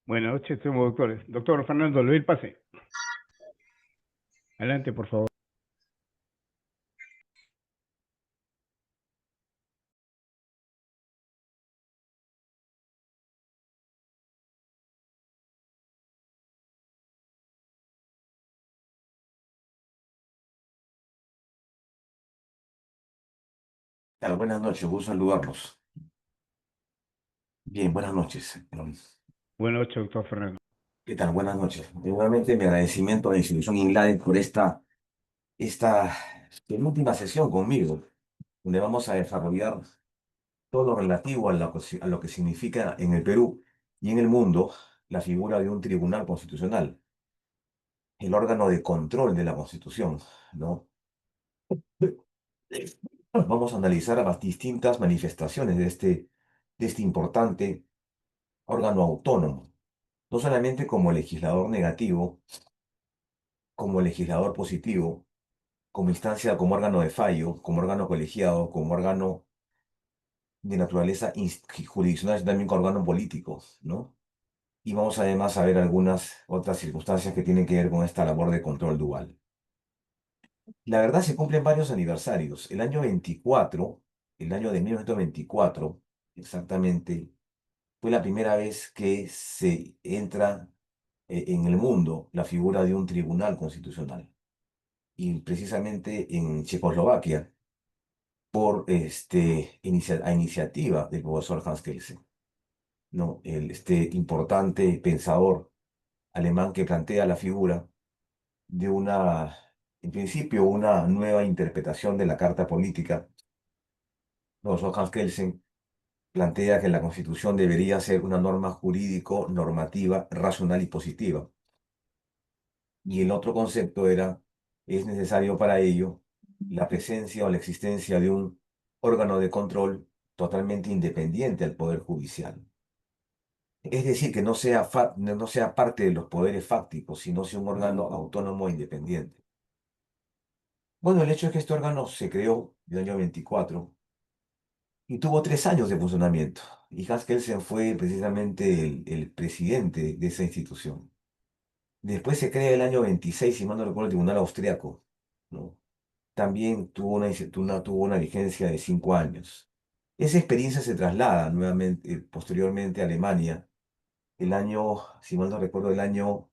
Buenas noches, somos doctores. Doctor Fernando, le doy el pase. Adelante, por favor. Claro, buenas noches, gusto saludarlos. Bien, buenas noches. Buenas noches, doctor Fernando. ¿Qué tal? Buenas noches. Nuevamente mi agradecimiento a la institución INLAE por esta penúltima sesión conmigo, donde vamos a desarrollar todo lo relativo a lo que significa en el Perú y en el mundo la figura de un tribunal constitucional, el órgano de control de la Constitución, ¿no? Vamos a analizar las distintas manifestaciones de este importante órgano autónomo, no solamente como legislador negativo, como legislador positivo, como instancia, como órgano de fallo, como órgano colegiado, como órgano de naturaleza jurisdiccional, sino también como órgano político, ¿no? Y vamos además a ver algunas otras circunstancias que tienen que ver con esta labor de control dual. La verdad se cumplen varios aniversarios. El año 24, el año de 1924, exactamente, fue la primera vez que se entra en el mundo la figura de un tribunal constitucional. Y precisamente en Checoslovaquia, por a iniciativa del profesor Hans Kelsen, ¿no? Este importante pensador alemán que plantea la figura de en principio, una nueva interpretación de la Carta Política. El profesor Hans Kelsen plantea que la Constitución debería ser una norma jurídico, normativa, racional y positiva. Y el otro concepto es necesario para ello la presencia o la existencia de un órgano de control totalmente independiente al Poder Judicial. Es decir, que no sea parte de los poderes fácticos, sino sea un órgano autónomo e independiente. Bueno, el hecho es que este órgano se creó en el año 24 y tuvo 3 años de funcionamiento. Y Hans Kelsen fue precisamente el presidente de esa institución. Después se crea el año 26, si mal no recuerdo, el Tribunal Austriaco, ¿no? También tuvo una vigencia de 5 años. Esa experiencia se traslada nuevamente, posteriormente a Alemania, el año, si mal no recuerdo, el año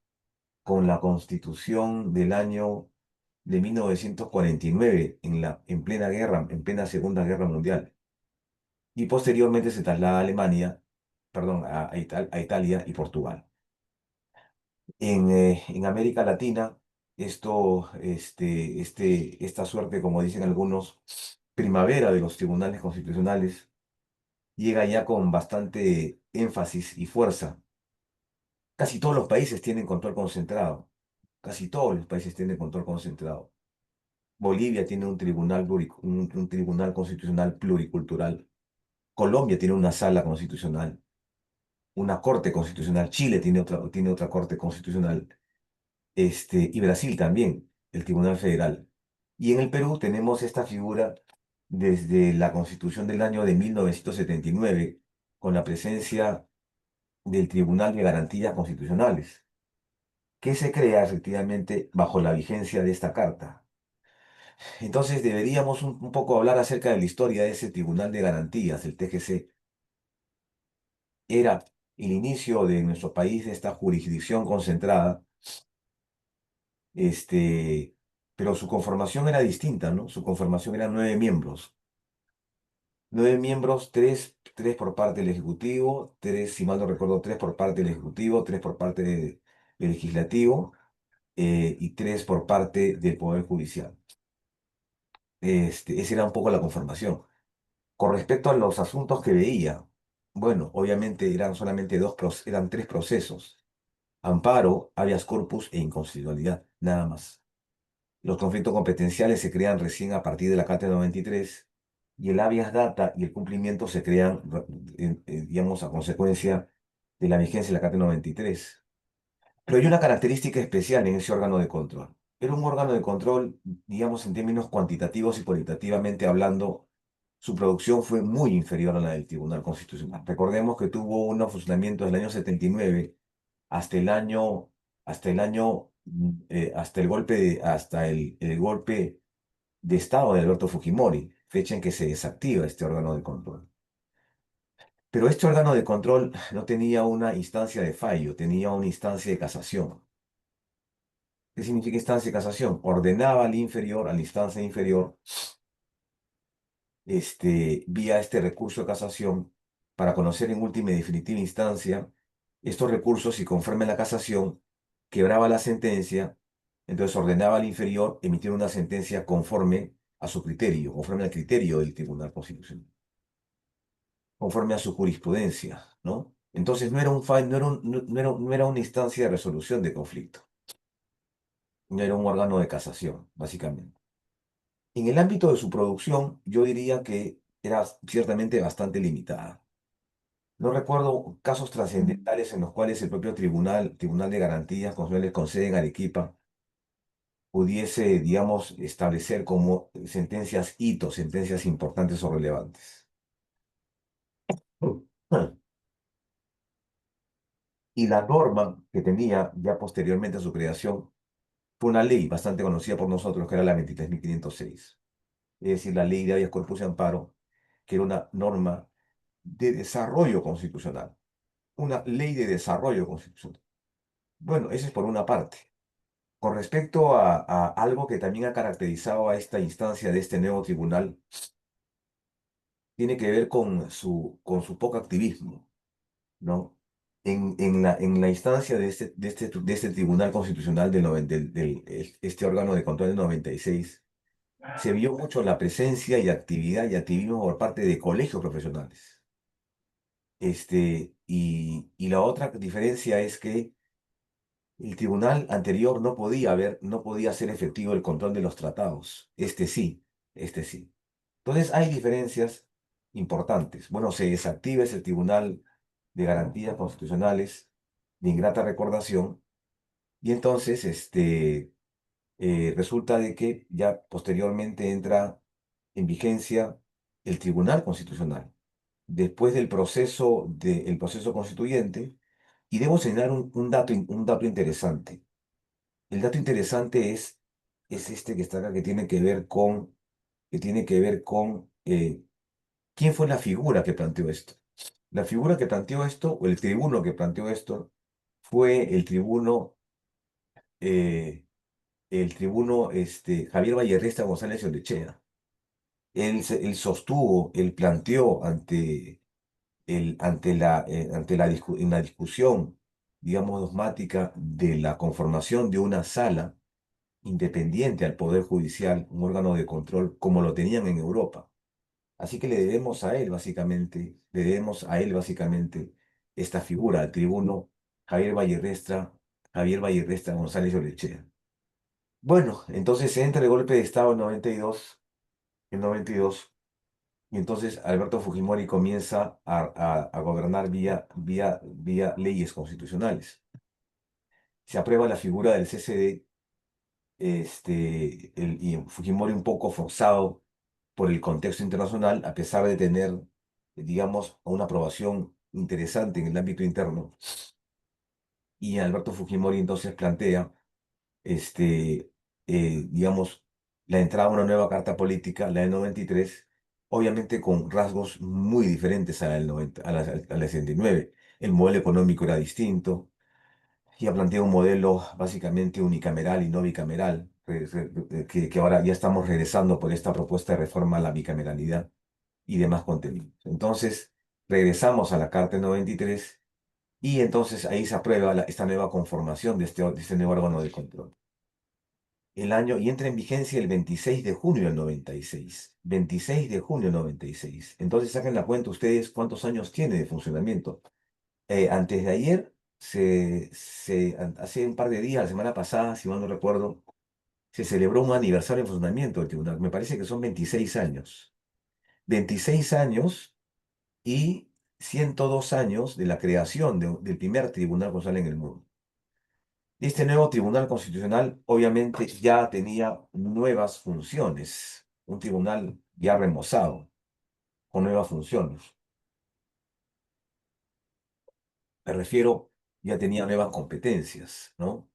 con la Constitución del año de 1949, en plena guerra, en plena Segunda Guerra Mundial. Y posteriormente se traslada a Alemania, perdón, a Italia y Portugal. En América Latina, esta suerte, como dicen algunos, primavera de los tribunales constitucionales, llega ya con bastante énfasis y fuerza. Casi todos los países tienen control concentrado. Casi todos los países tienen control concentrado. Bolivia tiene un tribunal constitucional pluricultural. Colombia tiene una sala constitucional, una corte constitucional. Chile tiene otra corte constitucional. Y Brasil también, el Tribunal Federal. Y en el Perú tenemos esta figura desde la Constitución del año de 1979, con la presencia del Tribunal de Garantías Constitucionales, que se crea efectivamente bajo la vigencia de esta carta. Entonces deberíamos un poco hablar acerca de la historia de ese Tribunal de Garantías, el TGC. Era el inicio de nuestro país, de esta jurisdicción concentrada, este, pero su conformación era distinta, ¿no? Su conformación eran 9 miembros. 9 miembros, tres por parte del Ejecutivo, tres, si mal no recuerdo, tres por parte del Ejecutivo, tres por parte del Legislativo, y tres por parte del Poder Judicial. Esa era un poco la conformación. Con respecto a los asuntos que veía, bueno, obviamente eran solamente eran 3 procesos: amparo, habeas corpus e inconstitucionalidad, nada más. Los conflictos competenciales se crean recién a partir de la Carta 93 y el habeas data y el cumplimiento se crean, digamos, a consecuencia de la vigencia de la Carta 93. Pero hay una característica especial en ese órgano de control. Era un órgano de control, digamos, en términos cuantitativos y cualitativamente hablando, su producción fue muy inferior a la del Tribunal Constitucional. Recordemos que tuvo un funcionamiento desde el año 79 hasta el año, hasta el golpe de Estado de Alberto Fujimori, fecha en que se desactiva este órgano de control. Pero este órgano de control no tenía una instancia de fallo, tenía una instancia de casación. ¿Qué significa instancia de casación? Ordenaba al inferior, a la instancia inferior, vía este recurso de casación, para conocer en última y definitiva instancia estos recursos y conforme a la casación, quebraba la sentencia, entonces ordenaba al inferior emitir una sentencia conforme a su criterio, conforme al criterio del Tribunal Constitucional, conforme a su jurisprudencia, ¿no? Entonces no era no era no era una instancia de resolución de conflicto, no era un órgano de casación, básicamente. En el ámbito de su producción, yo diría que era ciertamente bastante limitada. No recuerdo casos trascendentales en los cuales el propio Tribunal de Garantías Constitucionales con sede en Arequipa pudiese, digamos, establecer como sentencias hitos, sentencias importantes o relevantes. Y la norma que tenía ya posteriormente a su creación fue una ley bastante conocida por nosotros, que era la 23.506. Es decir, la ley de habeas corpus y amparo, que era una norma de desarrollo constitucional, una ley de desarrollo constitucional. Bueno, eso es por una parte. Con respecto a algo que también ha caracterizado a esta instancia de este nuevo tribunal, tiene que ver con su poco activismo, ¿no? En la instancia de este Tribunal Constitucional este órgano de control del 96, se vio mucho la presencia y actividad y activismo por parte de colegios profesionales. Y la otra diferencia es que el tribunal anterior no podía hacer efectivo el control de los tratados. Este sí. Entonces hay diferencias importantes. Bueno, se desactiva ese Tribunal de Garantías Constitucionales de ingrata recordación y entonces resulta de que ya posteriormente entra en vigencia el Tribunal Constitucional después del proceso constituyente. Y debo señalar un dato interesante. El dato interesante es este que está acá, que tiene que ver con quién fue la figura que planteó esto. La figura que planteó esto, o el tribuno que planteó esto, fue el tribuno Javier Vallerresta González Olechea. Él planteó en la discusión, digamos, dogmática de la conformación de una sala independiente al Poder Judicial, un órgano de control como lo tenían en Europa. Así que le debemos a él básicamente esta figura, al tribuno Javier Vallerresta González Olechea. Bueno, entonces se entra el golpe de Estado en 92, y entonces Alberto Fujimori comienza a gobernar vía leyes constitucionales. Se aprueba la figura del CCD, y Fujimori un poco forzado por el contexto internacional, a pesar de tener, digamos, una aprobación interesante en el ámbito interno. Y Alberto Fujimori entonces plantea, digamos, la entrada a una nueva carta política, la del 93, obviamente con rasgos muy diferentes a la del 90, a la 69. El modelo económico era distinto, ya plantea un modelo básicamente unicameral y no bicameral, que ahora ya estamos regresando por esta propuesta de reforma a la bicameralidad y demás contenidos. Entonces, regresamos a la Carta del 93 y entonces ahí se aprueba esta nueva conformación de este nuevo órgano de control. Y entra en vigencia el 26 de junio del 96. 26 de junio del 96. Entonces saquen la cuenta ustedes cuántos años tiene de funcionamiento. Antes de ayer, hace un par de días, la semana pasada, si mal no recuerdo, se celebró un aniversario de funcionamiento del tribunal. Me parece que son 26 años. 26 años y 102 años de la creación del primer tribunal constitucional en el mundo. Este nuevo tribunal constitucional obviamente ya tenía nuevas funciones, un tribunal ya remozado, con nuevas funciones. Me refiero ya tenía nuevas competencias, ¿no?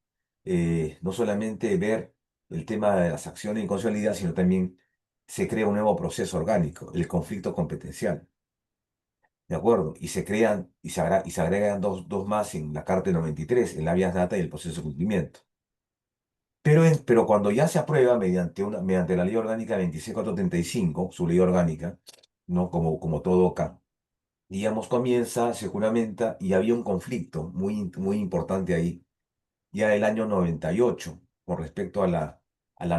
No solamente ver el tema de las acciones en consolidad, sino también se crea un nuevo proceso orgánico, el conflicto competencial, ¿de acuerdo? Y se crean y se agregan dos más en la Carta 93, el habeas data y el proceso de cumplimiento. Pero cuando ya se aprueba mediante la Ley Orgánica 26435, su ley orgánica, ¿no? Como todo acá, digamos, comienza, se juramenta y había un conflicto muy importante ahí, ya el año 98 con respecto a la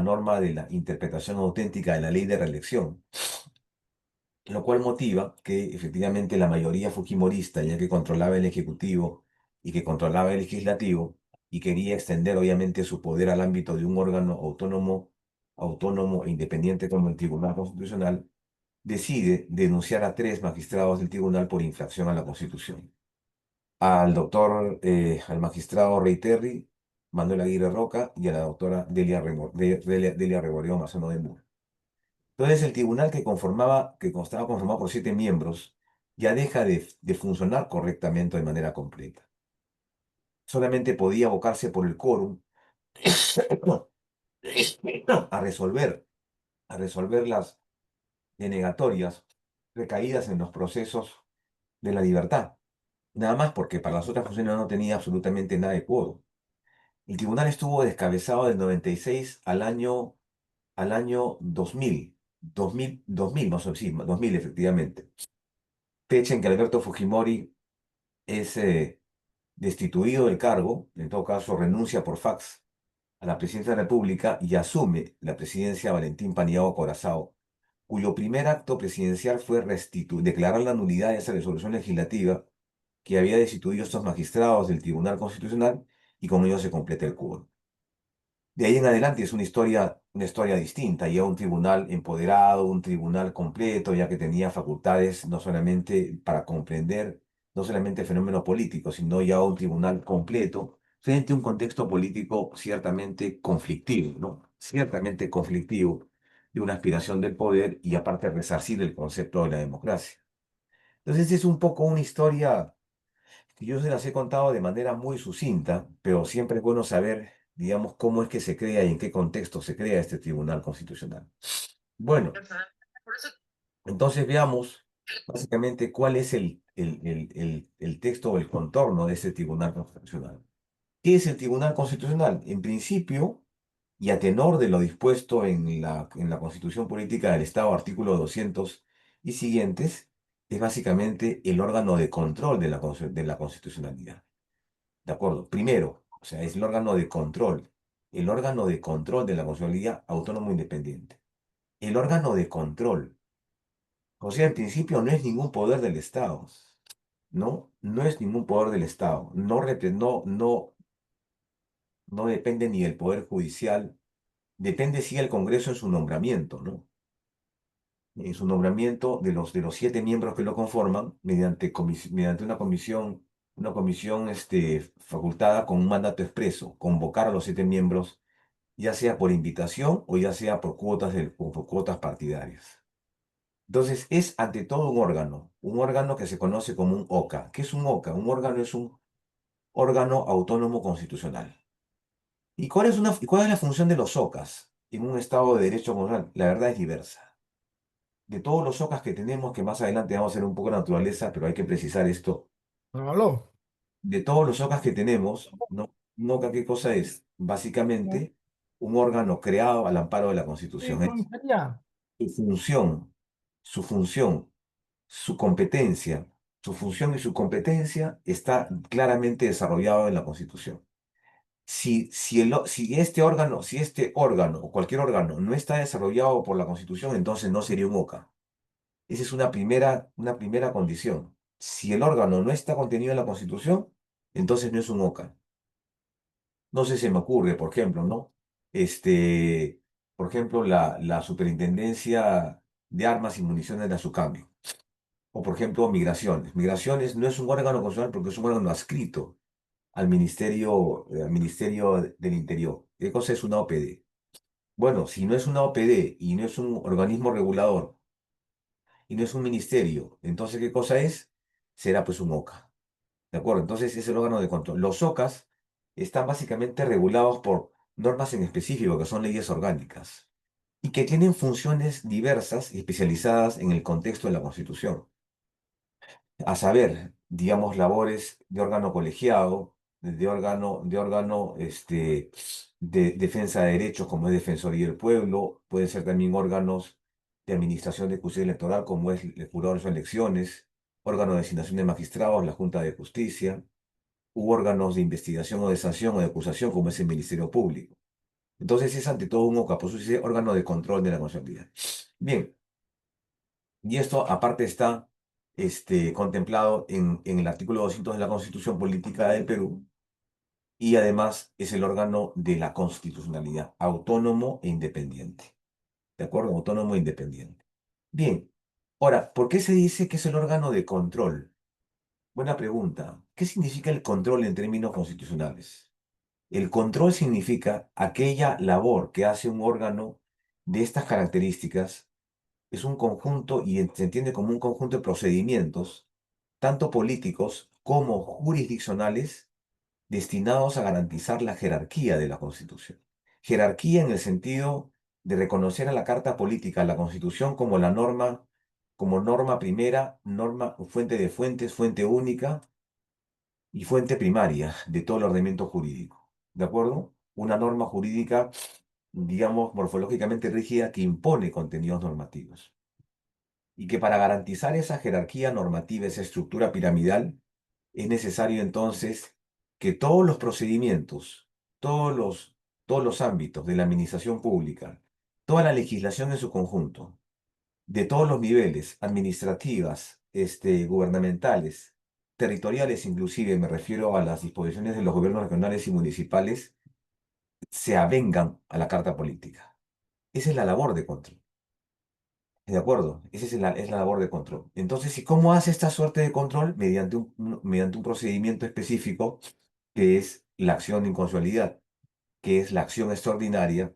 norma de la interpretación auténtica de la ley de reelección, lo cual motiva que efectivamente la mayoría fujimorista, ya que controlaba el Ejecutivo y que controlaba el Legislativo, y quería extender obviamente su poder al ámbito de un órgano autónomo e independiente como el Tribunal Constitucional, decide denunciar a tres magistrados del tribunal por infracción a la Constitución. Al magistrado Rey Terry, Manuel Aguirre Roca y a la doctora Delia Reboredo Mazano de Muro. Entonces el tribunal que constaba conformado por 7 miembros, ya deja de funcionar correctamente de manera completa. Solamente podía abocarse por el quórum a resolver, a resolver las denegatorias recaídas en los procesos de la libertad. Nada más porque para las otras funciones no tenía absolutamente nada de quórum. El tribunal estuvo descabezado del 96 al año 2000, 2000 más o menos, sí, 2000 efectivamente, fecha en que Alberto Fujimori es destituido del cargo, en todo caso renuncia por fax a la presidencia de la República y asume la presidencia Valentín Paniagua Corazao, cuyo primer acto presidencial fue declarar la nulidad de esa resolución legislativa que había destituido a estos magistrados del Tribunal Constitucional y con ello se completa el quórum. De ahí en adelante es una historia distinta, ya un tribunal empoderado, un tribunal completo, ya que tenía facultades no solamente para comprender, no solamente fenómenos políticos, sino ya un tribunal completo frente a un contexto político ciertamente conflictivo, ¿no? Ciertamente conflictivo, de una aspiración del poder y aparte resarcir el concepto de la democracia. Entonces es un poco una historia que yo se las he contado de manera muy sucinta, pero siempre es bueno saber, digamos, cómo es que se crea y en qué contexto se crea este Tribunal Constitucional. Bueno, entonces veamos básicamente cuál es el texto o el contorno de ese Tribunal Constitucional. ¿Qué es el Tribunal Constitucional? En principio, y a tenor de lo dispuesto en la Constitución Política del Estado, artículo 200 y siguientes, es básicamente el órgano de control de la constitucionalidad. ¿De acuerdo? Primero, o sea, es el órgano de control de la constitucionalidad autónomo independiente. El órgano de control, o sea, en principio no es ningún poder del Estado, ¿no? No es ningún poder del Estado, no depende ni del Poder Judicial, depende sí el Congreso en su nombramiento, ¿no? En su nombramiento de los 7 miembros que lo conforman, mediante una comisión facultada con un mandato expreso, convocar a los 7 miembros, ya sea por invitación o ya sea por cuotas partidarias. Entonces, es ante todo un órgano que se conoce como un OCA. ¿Qué es un OCA? Un órgano es un órgano autónomo constitucional. ¿Y cuál es la función de los OCAs en un Estado de Derecho constitucional? La verdad es diversa. De todos los OCAs que tenemos, que más adelante vamos a ver un poco de naturaleza, pero hay que precisar esto. Aló. De todos los OCAs que tenemos, un OCA, ¿qué cosa es? Básicamente, un órgano creado al amparo de la Sí, Constitución. comisaría. Su función, su función, su competencia, su función y su competencia está claramente desarrollado en la Constitución. Si este órgano o cualquier órgano no está desarrollado por la Constitución, entonces no sería un OCA. Esa es una primera condición. Si el órgano no está contenido en la Constitución, entonces no es un OCA. No sé, se me ocurre, por ejemplo, ¿no? Por ejemplo, la Superintendencia de Armas y Municiones de Azucambio. O, por ejemplo, Migraciones. Migraciones no es un órgano constitucional porque es un órgano adscrito al Ministerio del Interior. ¿Qué cosa es una OPD? Bueno, si no es una OPD y no es un organismo regulador y no es un ministerio, entonces ¿qué cosa es? Será pues un OCA. ¿De acuerdo? Entonces es el órgano de control. Los OCAS están básicamente regulados por normas en específico, que son leyes orgánicas, y que tienen funciones diversas y especializadas en el contexto de la Constitución. A saber, digamos, labores de órgano colegiado, de defensa de derechos, como es Defensoría del Pueblo, pueden ser también órganos de administración de justicia electoral, como es el Jurado de Elecciones, órgano de designación de magistrados, la Junta de Justicia, u órganos de investigación o de sanción o de acusación, como es el Ministerio Público. Entonces es ante todo un OCA, por eso se dice órgano de control de la constitucionalidad. Bien, y esto aparte está contemplado en el artículo 200 de la Constitución Política del Perú, y además es el órgano de la constitucionalidad, autónomo e independiente. ¿De acuerdo? Autónomo e independiente. Bien, ahora, ¿por qué se dice que es el órgano de control? Buena pregunta. ¿Qué significa el control en términos constitucionales? El control significa aquella labor que hace un órgano de estas características. Es un conjunto y se entiende como un conjunto de procedimientos, tanto políticos como jurisdiccionales, destinados a garantizar la jerarquía de la Constitución. Jerarquía en el sentido de reconocer a la Carta Política, a la Constitución como norma primera, norma, fuente de fuentes, fuente única y fuente primaria de todo el ordenamiento jurídico. ¿De acuerdo? Una norma jurídica, digamos, morfológicamente rígida que impone contenidos normativos. Y que para garantizar esa jerarquía normativa, esa estructura piramidal, es necesario entonces que todos los procedimientos, todos los, todos los ámbitos de la administración pública, toda la legislación en su conjunto, de todos los niveles, administrativas, gubernamentales, territoriales inclusive, me refiero a las disposiciones de los gobiernos regionales y municipales, se avengan a la Carta Política. Esa es la labor de control. De acuerdo, esa es la labor de control. Entonces, ¿y cómo hace esta suerte de control? Mediante un procedimiento específico que es la acción de inconstitucionalidad, que es la acción extraordinaria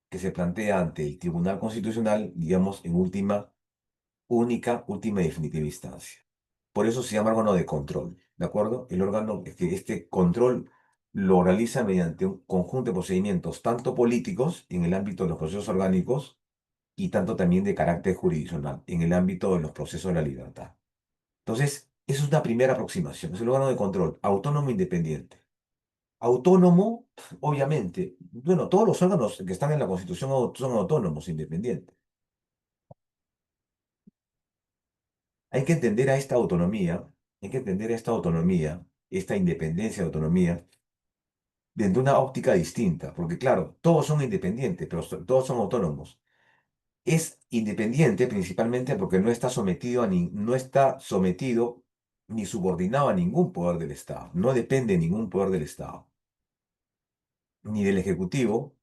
que se plantea ante el Tribunal Constitucional, digamos, en última y definitiva instancia. Por eso se llama órgano de control, ¿de acuerdo? El órgano, es que este control lo realiza mediante un conjunto de procedimientos, tanto políticos en el ámbito de los procesos orgánicos, y tanto también de carácter jurisdiccional en el ámbito de los procesos de la libertad. Entonces, esa es una primera aproximación, es el órgano de control, autónomo e independiente. Autónomo, obviamente, bueno, todos los órganos que están en la Constitución son autónomos, e independientes. Hay que entender a esta autonomía, hay que entender a esta autonomía, esta independencia de autonomía, desde una óptica distinta, porque claro, todos son independientes, pero todos son autónomos. Es independiente principalmente porque no está sometido ni subordinado a ningún poder del Estado. No depende de ningún poder del Estado, ni del Ejecutivo,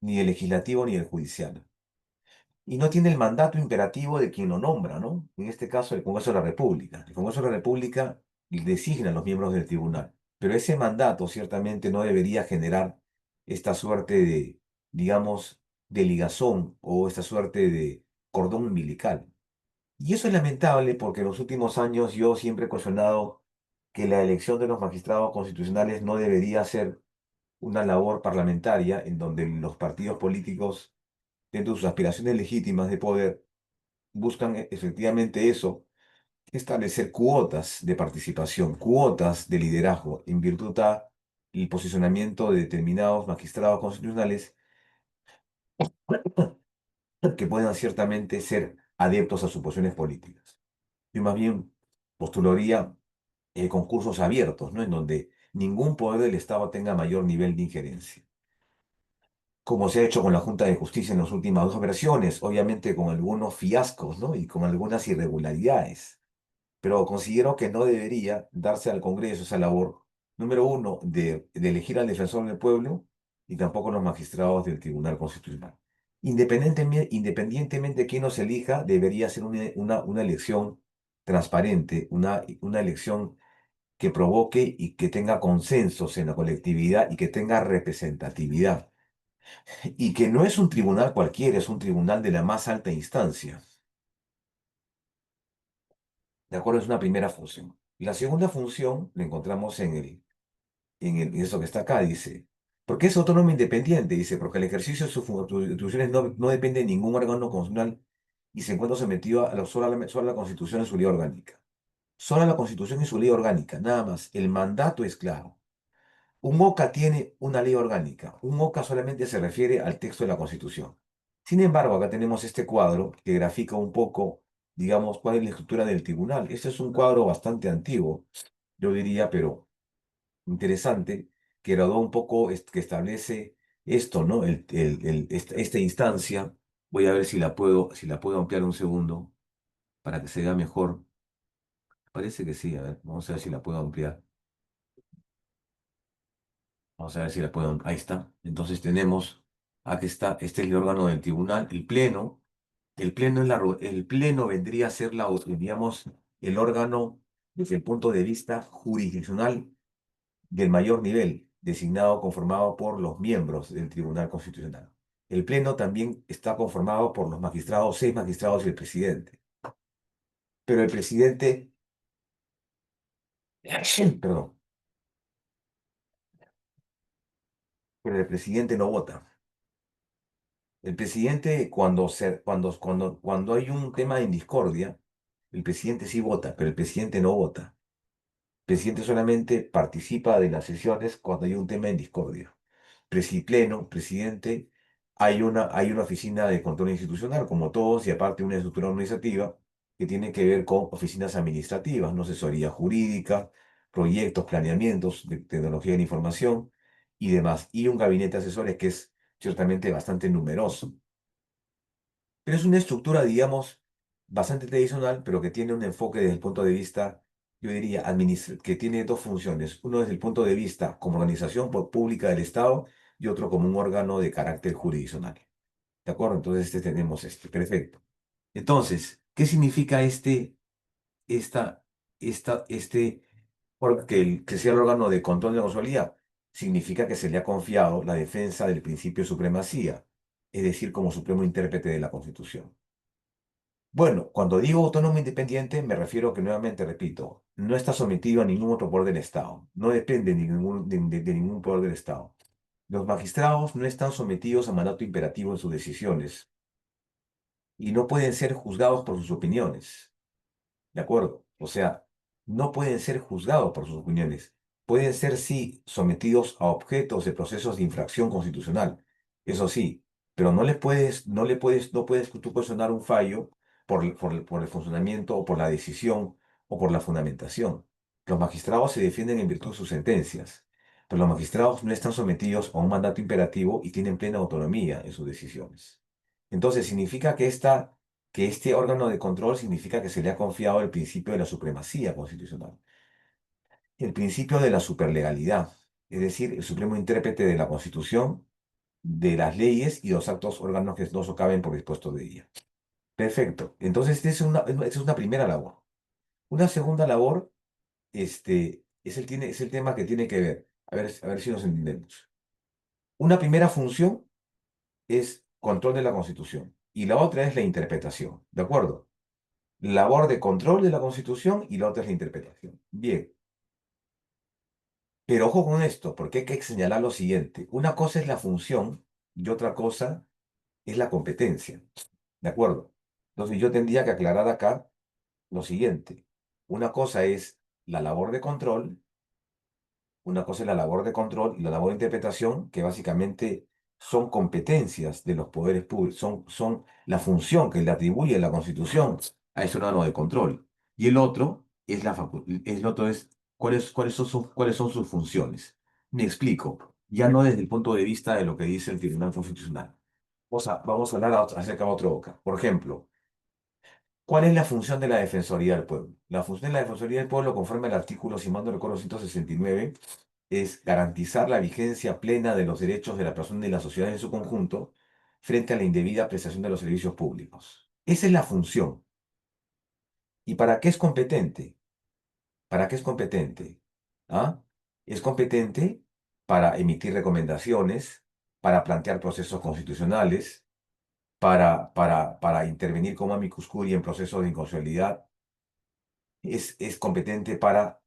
ni del Legislativo, ni del Judicial. Y no tiene el mandato imperativo de quien lo nombra, ¿no? En este caso, el Congreso de la República. El Congreso de la República designa a los miembros del tribunal, pero ese mandato ciertamente no debería generar esta suerte de, digamos, de ligazón o esta suerte de cordón umbilical. Y eso es lamentable porque en los últimos años yo siempre he cuestionado que la elección de los magistrados constitucionales no debería ser una labor parlamentaria en donde los partidos políticos, dentro de sus aspiraciones legítimas de poder, buscan efectivamente eso, establecer cuotas de participación, cuotas de liderazgo en virtud del posicionamiento de determinados magistrados constitucionales que puedan ciertamente ser adeptos a sus posiciones políticas. Yo más bien postularía concursos abiertos, ¿no? En donde ningún poder del Estado tenga mayor nivel de injerencia. Como se ha hecho con la Junta de Justicia en las últimas dos versiones, obviamente con algunos fiascos, ¿no? Y con algunas irregularidades. Pero considero que no debería darse al Congreso esa labor, número uno, de elegir al defensor del pueblo y tampoco los magistrados del Tribunal Constitucional. Independientemente de quién nos elija, debería ser una elección transparente, una elección que provoque y que tenga consensos en la colectividad y que tenga representatividad. Y que no es un tribunal cualquiera, es un tribunal de la más alta instancia. ¿De acuerdo? Es una primera función. La segunda función la encontramos en eso que está acá, dice. ¿Por qué es autónomo e independiente? Dice, porque el ejercicio de sus atribuciones no depende de ningún órgano constitucional y se encuentra sometido solo a la Constitución y su ley orgánica. Solo a la Constitución y su ley orgánica, nada más. El mandato es claro. Un OCA tiene una ley orgánica. Un OCA solamente se refiere al texto de la Constitución. Sin embargo, acá tenemos este cuadro que grafica un poco, digamos, cuál es la estructura del tribunal. Este es un cuadro bastante antiguo, yo diría, pero interesante, que graduó un poco, que establece esto, ¿no? Esta instancia. Voy a ver si la puedo ampliar un segundo para que se vea mejor. Parece que sí, a ver, vamos a ver si la puedo ampliar. Vamos a ver si la puedo. Ahí está. Entonces tenemos, aquí está, este es el órgano del tribunal, el pleno. El pleno vendría a ser digamos, el órgano desde el punto de vista jurisdiccional del mayor nivel, designado, conformado por los miembros del Tribunal Constitucional. El pleno también está conformado por los magistrados, 6 magistrados y el presidente. Pero el presidente, perdón, pero el presidente no vota. El presidente, cuando hay un tema en discordia, el presidente sí vota, pero el presidente no vota. El presidente solamente participa de las sesiones cuando hay un tema en discordia. Pleno, presidente, hay una oficina de control institucional, como todos, y aparte una estructura organizativa que tiene que ver con oficinas administrativas, no asesoría jurídica, proyectos, planeamientos de tecnología de la información y demás. Y un gabinete de asesores que es ciertamente bastante numeroso. Pero es una estructura, digamos, bastante tradicional, pero que tiene un enfoque desde el punto de vista, yo diría, que tiene dos funciones. Uno desde el punto de vista como organización pública del Estado y otro como un órgano de carácter jurisdiccional. ¿De acuerdo? Entonces tenemos perfecto. Entonces, ¿qué significa esta, que sea el órgano de control de la constitucionalidad? Significa que se le ha confiado la defensa del principio de supremacía, es decir, como supremo intérprete de la Constitución. Bueno, cuando digo autónomo independiente, me refiero a que, nuevamente repito, no está sometido a ningún otro poder del Estado, no depende de ningún poder del Estado. Los magistrados no están sometidos a mandato imperativo en sus decisiones y no pueden ser juzgados por sus opiniones. ¿De acuerdo? O sea, no pueden ser juzgados por sus opiniones. Pueden ser, sí, sometidos a objetos de procesos de infracción constitucional. Eso sí, pero no puedes tú cuestionar un fallo por el funcionamiento o por la decisión o por la fundamentación. Los magistrados se defienden en virtud de sus sentencias, pero los magistrados no están sometidos a un mandato imperativo y tienen plena autonomía en sus decisiones. Entonces, significa que este órgano de control significa que se le ha confiado el principio de la supremacía constitucional, el principio de la superlegalidad, es decir, el supremo intérprete de la Constitución, de las leyes y los actos órganos que no socaven por dispuesto de ella. Perfecto. Entonces, esta es una primera labor. Una segunda labor, es el tema que tiene que ver. A ver si nos entendemos. Una primera función es control de la Constitución y la otra es la interpretación. ¿De acuerdo? Labor de control de la Constitución y la otra es la interpretación. Bien, pero ojo con esto, porque hay que señalar lo siguiente. Una cosa es la función y otra cosa es la competencia. ¿De acuerdo? Entonces yo tendría que aclarar acá lo siguiente. Una cosa es la labor de control, una cosa es la labor de control y la labor de interpretación, que básicamente son competencias de los poderes públicos, son la función que le atribuye la Constitución a ese órgano de control. Y el otro es cuáles son sus funciones. Me explico, ya no desde el punto de vista de lo que dice el Tribunal Constitucional. Vamos a hablar acerca de otro OCA. Por ejemplo, ¿cuál es la función de la Defensoría del Pueblo? La función de la Defensoría del Pueblo, conforme al artículo, si mal no recuerdo, 169, es garantizar la vigencia plena de los derechos de la persona y la sociedad en su conjunto frente a la indebida prestación de los servicios públicos. Esa es la función. ¿Y para qué es competente? ¿Para qué es competente? ¿Ah? Es competente para emitir recomendaciones, para plantear procesos constitucionales, para intervenir como amicus curiae en procesos de inconstitucionalidad, es competente para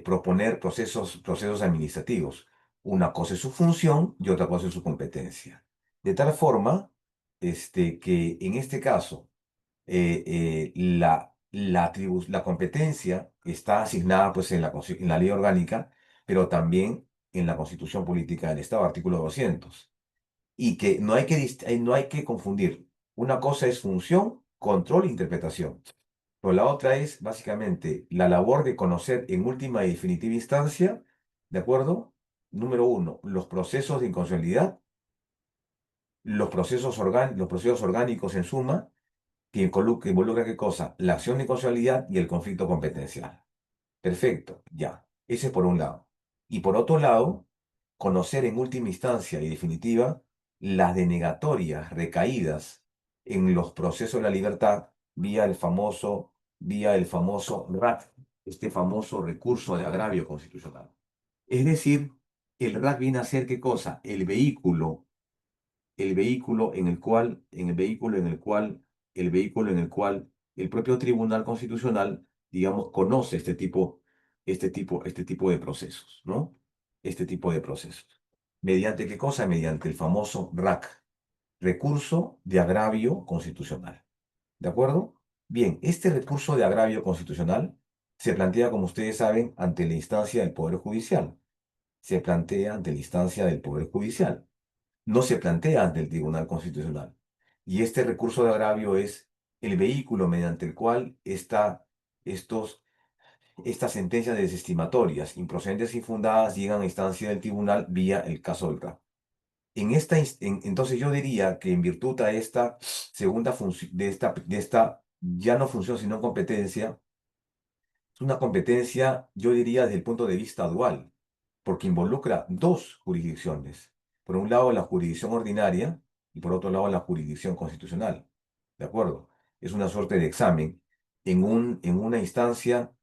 proponer procesos administrativos. Una cosa es su función y otra cosa es su competencia. De tal forma que en este caso la competencia está asignada pues, en la ley orgánica, pero también en la Constitución Política del Estado, artículo 200. Y que no hay que confundir. Una cosa es función, control e interpretación. Pero la otra es básicamente la labor de conocer en última y definitiva instancia, ¿de acuerdo? Número uno, los procesos de inconstitucionalidad, los procesos orgánicos en suma, que involucra ¿qué cosa? La acción de inconstitucionalidad y el conflicto competencial. Perfecto, ya. Ese por un lado. Y por otro lado, conocer en última instancia y definitiva las denegatorias recaídas en los procesos de la libertad vía el famoso RAC, este famoso recurso de agravio constitucional. Es decir, el RAC viene a ser ¿qué cosa? El vehículo en el cual el propio Tribunal Constitucional, digamos, conoce este tipo de procesos, ¿no? Este tipo de procesos. ¿Mediante qué cosa? Mediante el famoso RAC, recurso de agravio constitucional. ¿De acuerdo? Bien, este recurso de agravio constitucional se plantea, como ustedes saben, ante la instancia del Poder Judicial. Se plantea ante la instancia del Poder Judicial, no se plantea ante el Tribunal Constitucional. Y este recurso de agravio es el vehículo mediante el cual estos, estas sentencias desestimatorias, improcedentes e infundadas, llegan a instancia del tribunal vía el caso del RAP. Entonces yo diría que en virtud a esta segunda función, de esta ya no función sino competencia, es una competencia, yo diría, desde el punto de vista dual, porque involucra dos jurisdicciones. Por un lado, la jurisdicción ordinaria y por otro lado, la jurisdicción constitucional. ¿De acuerdo? Es una suerte de examen en una instancia,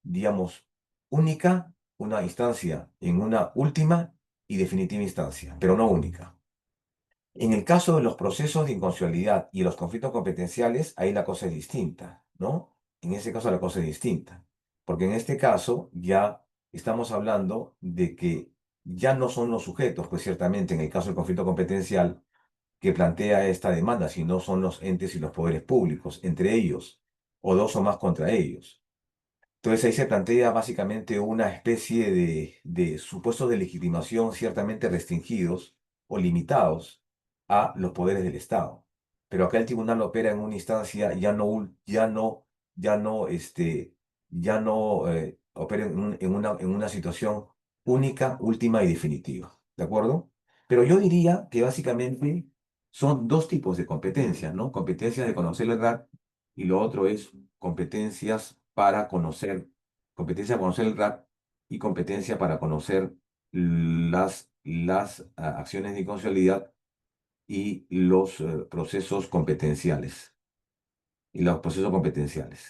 digamos, única, una instancia en una última y definitiva instancia, pero no única. En el caso de los procesos de inconstitucionalidad y los conflictos competenciales, ahí la cosa es distinta, ¿no? En ese caso la cosa es distinta, porque en este caso ya estamos hablando de que ya no son los sujetos, pues ciertamente en el caso del conflicto competencial que plantea esta demanda, sino son los entes y los poderes públicos, entre ellos, o dos o más contra ellos. Entonces ahí se plantea básicamente una especie de supuestos de legitimación ciertamente restringidos o limitados a los poderes del Estado. Pero acá el tribunal opera en una instancia ya no opera en una situación única, última y definitiva. ¿De acuerdo? Pero yo diría que básicamente son dos tipos de competencias, ¿no? Competencias de conocer la verdad y lo otro es competencia para conocer el RAP y competencia para conocer las acciones de inconstitucionalidad y los procesos competenciales.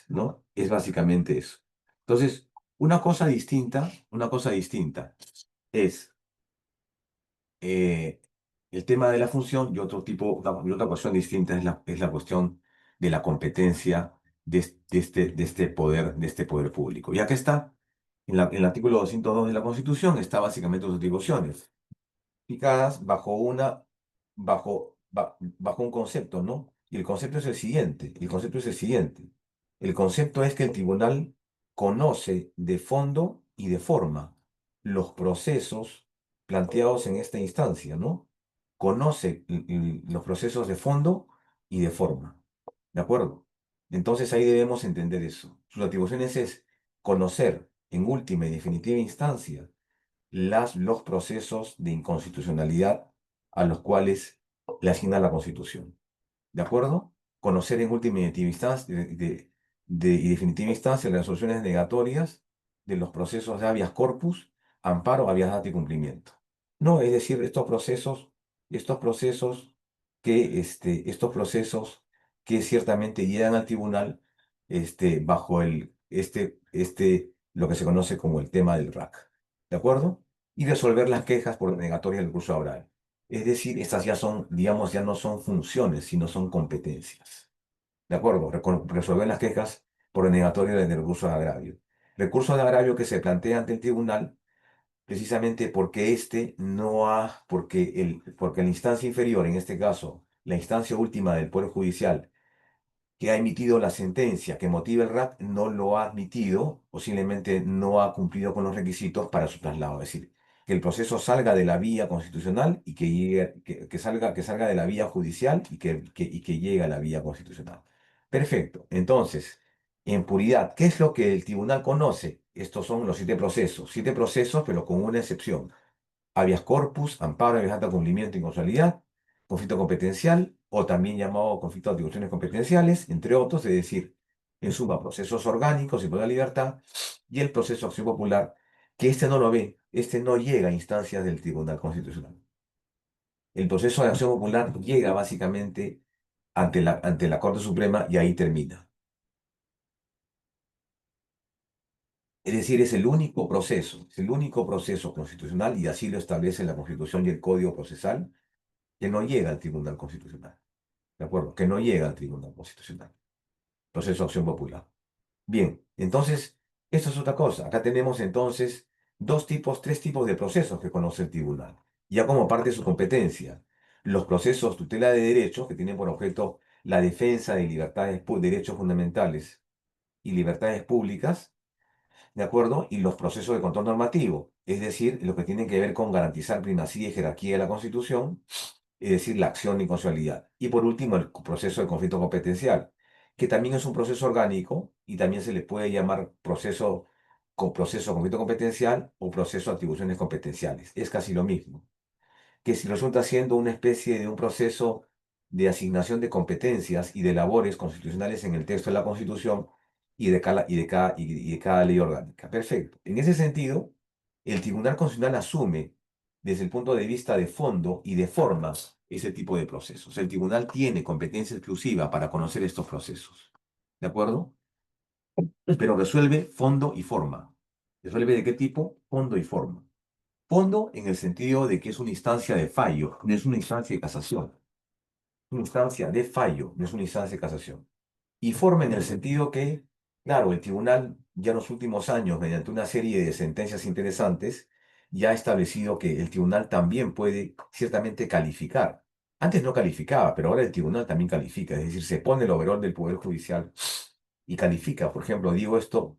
¿No? Es básicamente eso. Entonces, una cosa distinta es eh, el tema de la función y otra cuestión distinta es la cuestión de la competencia de este poder público. Y acá está, en el artículo 202 de la Constitución, está básicamente sus atribuciones, explicadas bajo un concepto, ¿no? Y el concepto es que el tribunal conoce de fondo y de forma los procesos planteados en esta instancia, ¿no? Conoce los procesos de fondo y de forma, ¿de acuerdo? Entonces ahí debemos entender eso. Sus atribuciones es conocer en última y definitiva instancia los procesos de inconstitucionalidad a los cuales le asigna la Constitución. ¿De acuerdo? Conocer en última y definitiva instancia, y definitiva instancia las resoluciones negatorias de los procesos de habeas corpus, amparo, habeas data y cumplimiento. No, es decir, estos procesos que ciertamente llegan al tribunal bajo lo que se conoce como el tema del RAC. ¿De acuerdo? Y resolver las quejas por denegatoria del recurso oral. Es decir, estas ya son, digamos, ya no son funciones, sino son competencias. ¿De acuerdo? Resolver las quejas por denegatoria del recurso de agravio. Recurso de agravio que se plantea ante el tribunal precisamente porque porque la instancia inferior, en este caso, la instancia última del Poder Judicial, que ha emitido la sentencia que motiva el RAT, no lo ha admitido, posiblemente no ha cumplido con los requisitos para su traslado. Es decir, que el proceso salga de la vía constitucional y que salga de la vía judicial y que llegue a la vía constitucional. Perfecto. Entonces, en puridad, ¿qué es lo que el tribunal conoce? Estos son los siete procesos, pero con una excepción: habeas corpus, amparo, habeas cumplimiento y consolidad, conflicto competencial, o también llamado conflicto de atribuciones competenciales, entre otros, es decir, en suma, procesos orgánicos y por la libertad, y el proceso de acción popular, que este no lo ve, este no llega a instancias del Tribunal Constitucional. El proceso de acción popular llega básicamente ante la Corte Suprema y ahí termina. Es decir, es el único proceso constitucional, y así lo establece la Constitución y el Código Procesal, que no llega al Tribunal Constitucional. ¿De acuerdo? Que no llega al Tribunal Constitucional. Proceso de acción popular. Bien, entonces, esto es otra cosa. Acá tenemos entonces tres tipos de procesos que conoce el tribunal, ya como parte de su competencia. Los procesos tutela de derechos, que tienen por objeto la defensa de derechos fundamentales y libertades públicas, ¿de acuerdo? Y los procesos de control normativo, es decir, lo que tienen que ver con garantizar primacía y jerarquía de la Constitución, es decir, la acción de inconstitucionalidad. Y por último, el proceso de conflicto competencial, que también es un proceso orgánico y también se le puede llamar proceso de conflicto competencial o proceso de atribuciones competenciales. Es casi lo mismo, que si resulta siendo una especie de un proceso de asignación de competencias y de labores constitucionales en el texto de la Constitución y de cada ley orgánica. Perfecto. En ese sentido, el Tribunal Constitucional asume desde el punto de vista de fondo y de forma ese tipo de procesos. El tribunal tiene competencia exclusiva para conocer estos procesos. ¿De acuerdo? Pero resuelve fondo y forma. ¿Resuelve de qué tipo? Fondo y forma. Fondo en el sentido de que es una instancia de fallo, no es una instancia de casación. Es una instancia de fallo, no es una instancia de casación. Y forma en el sentido que, claro, el tribunal ya en los últimos años, mediante una serie de sentencias interesantes, ya ha establecido que el tribunal también puede ciertamente calificar. Antes no calificaba, pero ahora el tribunal también califica, es decir, se pone el overol del Poder Judicial y califica. Por ejemplo, digo esto,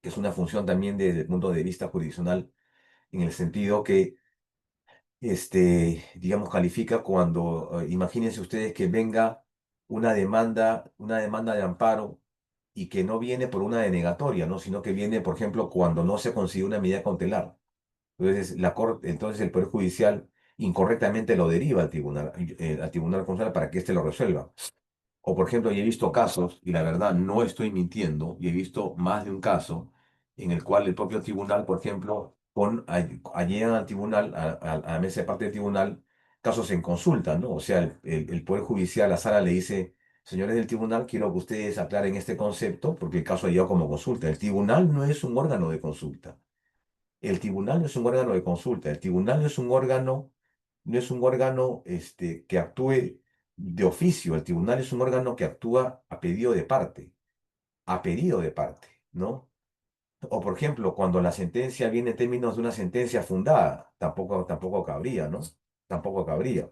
que es una función también desde el punto de vista jurisdiccional, en el sentido que digamos, califica cuando, imagínense ustedes que venga una demanda de amparo y que no viene por una denegatoria, ¿no? Sino que viene, por ejemplo, cuando no se consigue una medida cautelar. Entonces el Poder Judicial incorrectamente lo deriva al Tribunal Constitucional para que éste lo resuelva. O, por ejemplo, yo he visto casos, y la verdad no estoy mintiendo, y he visto más de un caso en el cual el propio tribunal, por ejemplo, llegan al tribunal, a la mesa de parte del tribunal, casos en consulta, ¿no? O sea, el Poder Judicial, la sala le dice: señores del tribunal, quiero que ustedes aclaren este concepto, porque el caso ha llegado como consulta. El tribunal no es un órgano de consulta. El tribunal no es un órgano de consulta. El tribunal no es un órgano que actúe de oficio. El tribunal es un órgano que actúa a pedido de parte, ¿no? O, por ejemplo, cuando la sentencia viene en términos de una sentencia fundada, tampoco cabría, ¿no? Tampoco cabría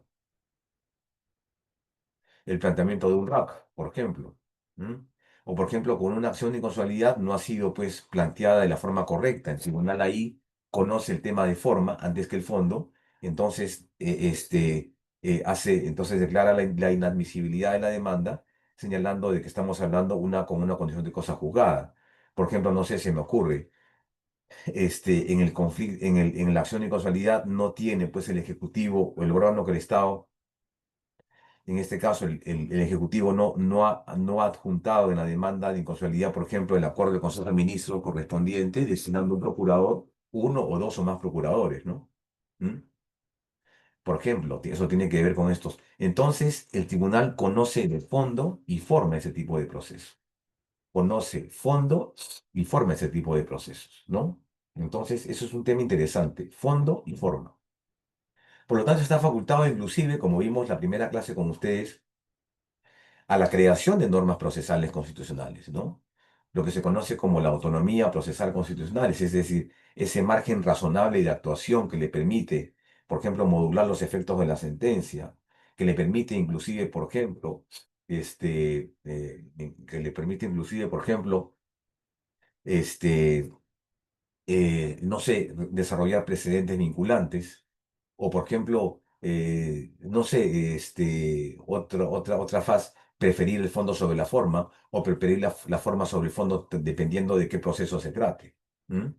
el planteamiento de un RAC, por ejemplo. ¿M? O, por ejemplo, con una acción de inconstitucionalidad no ha sido, pues, planteada de la forma correcta. El tribunal ahí conoce el tema de forma antes que el fondo, entonces, entonces declara la inadmisibilidad de la demanda, señalando de que estamos hablando con una condición de cosa juzgada. Por ejemplo, no sé, se me ocurre, en el conflicto, en la acción de inconstitucionalidad no tiene, pues, el Ejecutivo o el órgano que el Estado, en este caso, el Ejecutivo no ha adjuntado en la demanda de inconstitucionalidad, por ejemplo, el acuerdo del Consejo de Ministros correspondiente, designando un procurador, uno o dos o más procuradores, ¿no? ¿Mm? Por ejemplo, eso tiene que ver con estos. Entonces, el tribunal conoce de fondo y forma ese tipo de procesos. Conoce fondo y forma ese tipo de procesos, ¿no? Entonces, eso es un tema interesante, fondo y forma. Por lo tanto, está facultado inclusive, como vimos la primera clase con ustedes, a la creación de normas procesales constitucionales, ¿no? lo que se conoce como la autonomía procesal constitucional, es decir, ese margen razonable de actuación que le permite, por ejemplo, modular los efectos de la sentencia, que le permite inclusive, por ejemplo, que le permite inclusive, por ejemplo, este, no sé, desarrollar precedentes vinculantes, o por ejemplo, no sé, otra faz, preferir el fondo sobre la forma, o preferir la forma sobre el fondo dependiendo de qué proceso se trate. ¿M?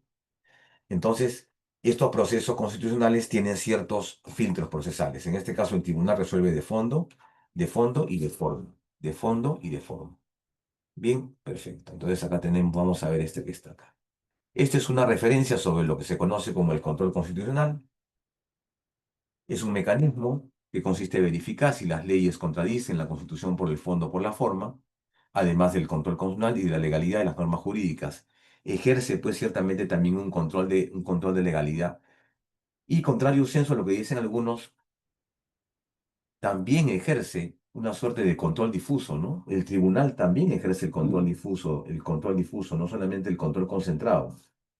Entonces, estos procesos constitucionales tienen ciertos filtros procesales. En este caso, el tribunal resuelve de fondo y de forma, de fondo y de forma. Bien, perfecto. Entonces acá tenemos, vamos a ver este que está acá. Esta es una referencia sobre lo que se conoce como el control constitucional. Es un mecanismo que consiste en verificar si las leyes contradicen la Constitución por el fondo o por la forma, además del control constitucional y de la legalidad de las normas jurídicas. Ejerce, pues, ciertamente también un control de legalidad. Y contrario censo a lo que dicen algunos, también ejerce una suerte de control difuso, ¿no? El tribunal también ejerce el control difuso, no solamente el control concentrado.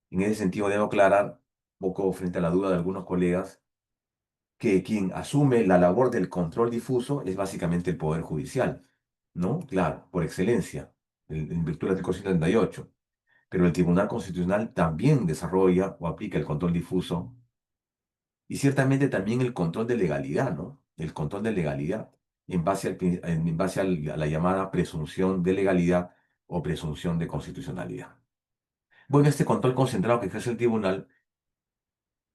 En ese sentido, debo aclarar, un poco frente a la duda de algunos colegas, que quien asume la labor del control difuso es básicamente el Poder Judicial, ¿no? Claro, por excelencia, en virtud del artículo 138. Pero el Tribunal Constitucional también desarrolla o aplica el control difuso y ciertamente también el control de legalidad, ¿no? El control de legalidad en base a la llamada presunción de legalidad o presunción de constitucionalidad. Bueno, este control concentrado que ejerce el tribunal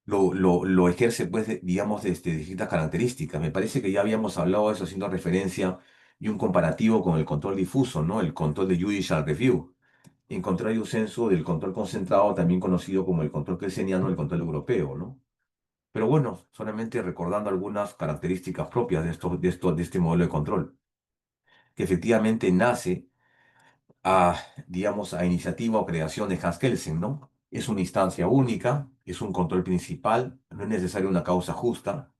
lo ejerce, pues, digamos, de distintas características. Me parece que ya habíamos hablado de eso haciendo referencia y un comparativo con el control difuso, ¿no? El control de judicial review. En contrario sensu del control concentrado, también conocido como el control kelseniano, el control europeo, ¿no? Pero bueno, solamente recordando algunas características propias de este modelo de control, que efectivamente nace digamos, a iniciativa o creación de Hans Kelsen, ¿no? Es una instancia única, es un control principal, no es necesaria una causa justa.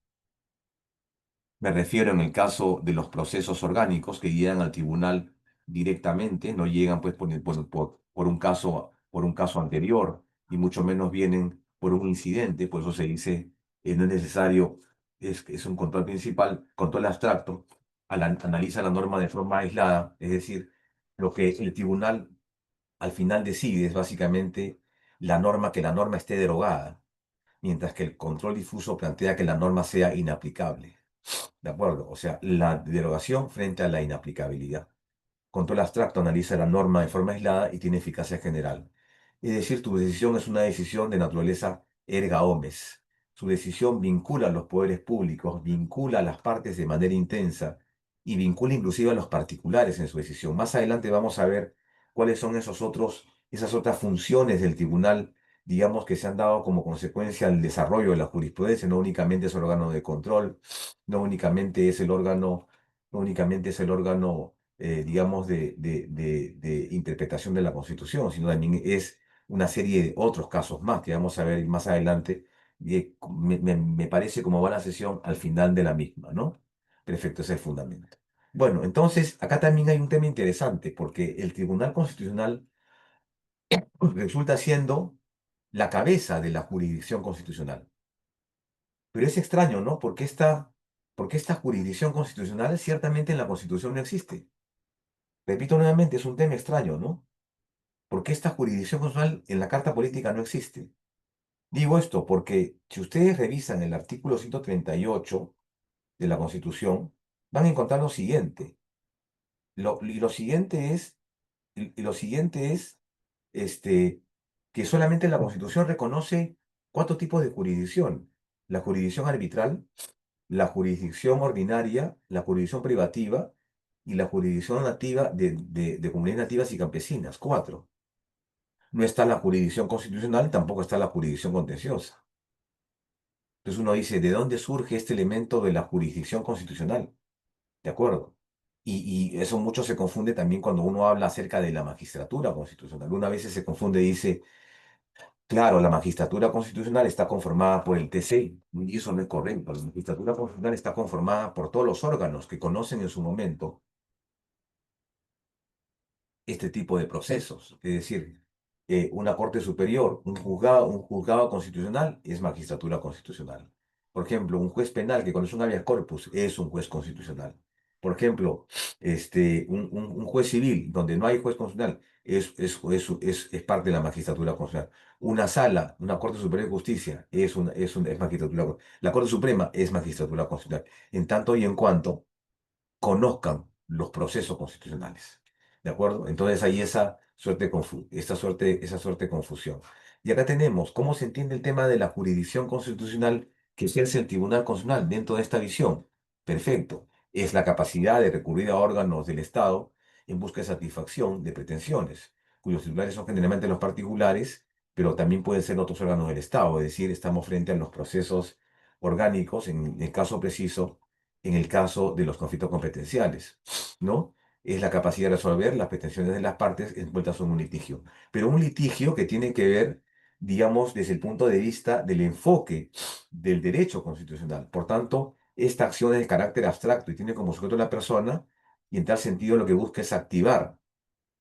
Me refiero en el caso de los procesos orgánicos que llegan al tribunal directamente, no llegan pues por un caso anterior, y mucho menos vienen por un incidente, por eso se dice, no es necesario, es un control principal, control abstracto, analiza la norma de forma aislada, es decir, lo que el tribunal al final decide es básicamente que la norma esté derogada, mientras que el control difuso plantea que la norma sea inaplicable. ¿De acuerdo? O sea, la derogación frente a la inaplicabilidad. Control abstracto analiza la norma de forma aislada y tiene eficacia general. Es decir, tu decisión es una decisión de naturaleza erga omnes. Su decisión vincula a los poderes públicos, vincula a las partes de manera intensa y vincula inclusive a los particulares en su decisión. Más adelante vamos a ver cuáles son esas otras funciones del tribunal, digamos, que se han dado como consecuencia al desarrollo de la jurisprudencia. No únicamente es órgano de control, no únicamente es el órgano, no únicamente es el órgano digamos, de interpretación de la Constitución, sino también es una serie de otros casos más que vamos a ver más adelante. Me parece como va la sesión al final de la misma, ¿no? Perfecto, ese es el fundamento. Bueno, entonces, acá también hay un tema interesante, porque el Tribunal Constitucional resulta siendo la cabeza de la jurisdicción constitucional. Pero es extraño, ¿no? Porque esta jurisdicción constitucional ciertamente en la Constitución no existe. Repito nuevamente, es un tema extraño, ¿no? Porque esta jurisdicción constitucional en la Carta Política no existe. Digo esto porque si ustedes revisan el artículo 138 de la Constitución, van a encontrar lo siguiente. Lo siguiente es este, que solamente la Constitución reconoce cuatro tipos de jurisdicción. La jurisdicción arbitral, la jurisdicción ordinaria, la jurisdicción privativa y la jurisdicción nativa de comunidades nativas y campesinas. Cuatro. No está la jurisdicción constitucional, tampoco está la jurisdicción contenciosa. Entonces uno dice, ¿de dónde surge este elemento de la jurisdicción constitucional? ¿De acuerdo? Y eso mucho se confunde también cuando uno habla acerca de la magistratura constitucional. Una vez se confunde y dice, claro, la magistratura constitucional está conformada por el TC, y eso no es correcto. La magistratura constitucional está conformada por todos los órganos que conocen en su momento este tipo de procesos. Es decir, una corte superior, un juzgado constitucional es magistratura constitucional. Por ejemplo, un juez penal que conoce un habeas corpus es un juez constitucional. Por ejemplo, un juez civil donde no hay juez constitucional es parte de la magistratura constitucional. Una sala, una Corte Superior de Justicia es magistratura. La Corte Suprema es magistratura constitucional. En tanto y en cuanto conozcan los procesos constitucionales. ¿De acuerdo? Entonces hay esa suerte de confusión. Y acá tenemos cómo se entiende el tema de la jurisdicción constitucional que ejerce el Tribunal Constitucional dentro de esta visión. Perfecto. Es la capacidad de recurrir a órganos del Estado en busca de satisfacción de pretensiones, cuyos titulares son generalmente los particulares, pero también pueden ser otros órganos del Estado. Es decir, estamos frente a los procesos orgánicos, en el caso preciso en el caso de los conflictos competenciales, ¿no? Es la capacidad de resolver las pretensiones de las partes envueltas en un litigio. Pero un litigio que tiene que ver, digamos, desde el punto de vista del enfoque del derecho constitucional. Por tanto, esta acción es de carácter abstracto y tiene como sujeto la persona, y en tal sentido lo que busca es activar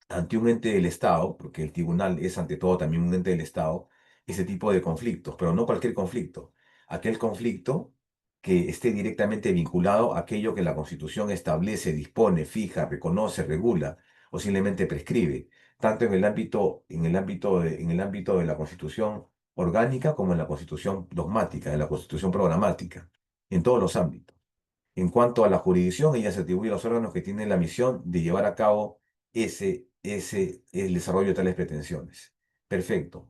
ante un ente del Estado, porque el tribunal es ante todo también un ente del Estado, ese tipo de conflictos, pero no cualquier conflicto. Aquel conflicto que esté directamente vinculado a aquello que la Constitución establece, dispone, fija, reconoce, regula o simplemente prescribe, tanto en el ámbito de la Constitución orgánica como en la Constitución dogmática, en la Constitución programática, en todos los ámbitos. En cuanto a la jurisdicción, ella se atribuye a los órganos que tienen la misión de llevar a cabo el desarrollo de tales pretensiones. Perfecto.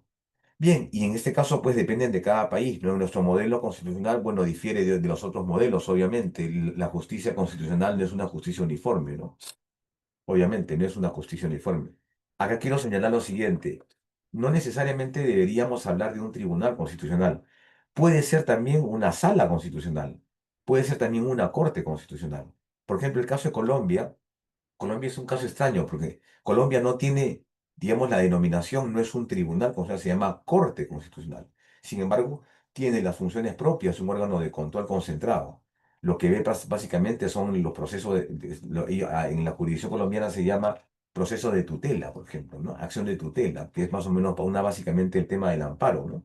Bien, y en este caso, pues dependen de cada país, ¿no? Nuestro modelo constitucional, bueno, difiere de los otros modelos, obviamente. La justicia constitucional no es una justicia uniforme, ¿no? Obviamente, no es una justicia uniforme. Acá quiero señalar lo siguiente. No necesariamente deberíamos hablar de un tribunal constitucional. Puede ser también una sala constitucional. Puede ser también una corte constitucional. Por ejemplo, el caso de Colombia. Colombia es un caso extraño porque Colombia no tiene, digamos, la denominación, no es un tribunal constitucional, se llama Corte Constitucional. Sin embargo, tiene las funciones propias, un órgano de control concentrado. Lo que ve básicamente son los procesos en la jurisdicción colombiana se llama proceso de tutela, por ejemplo, ¿no? Acción de tutela, que es más o menos para una básicamente el tema del amparo, ¿no?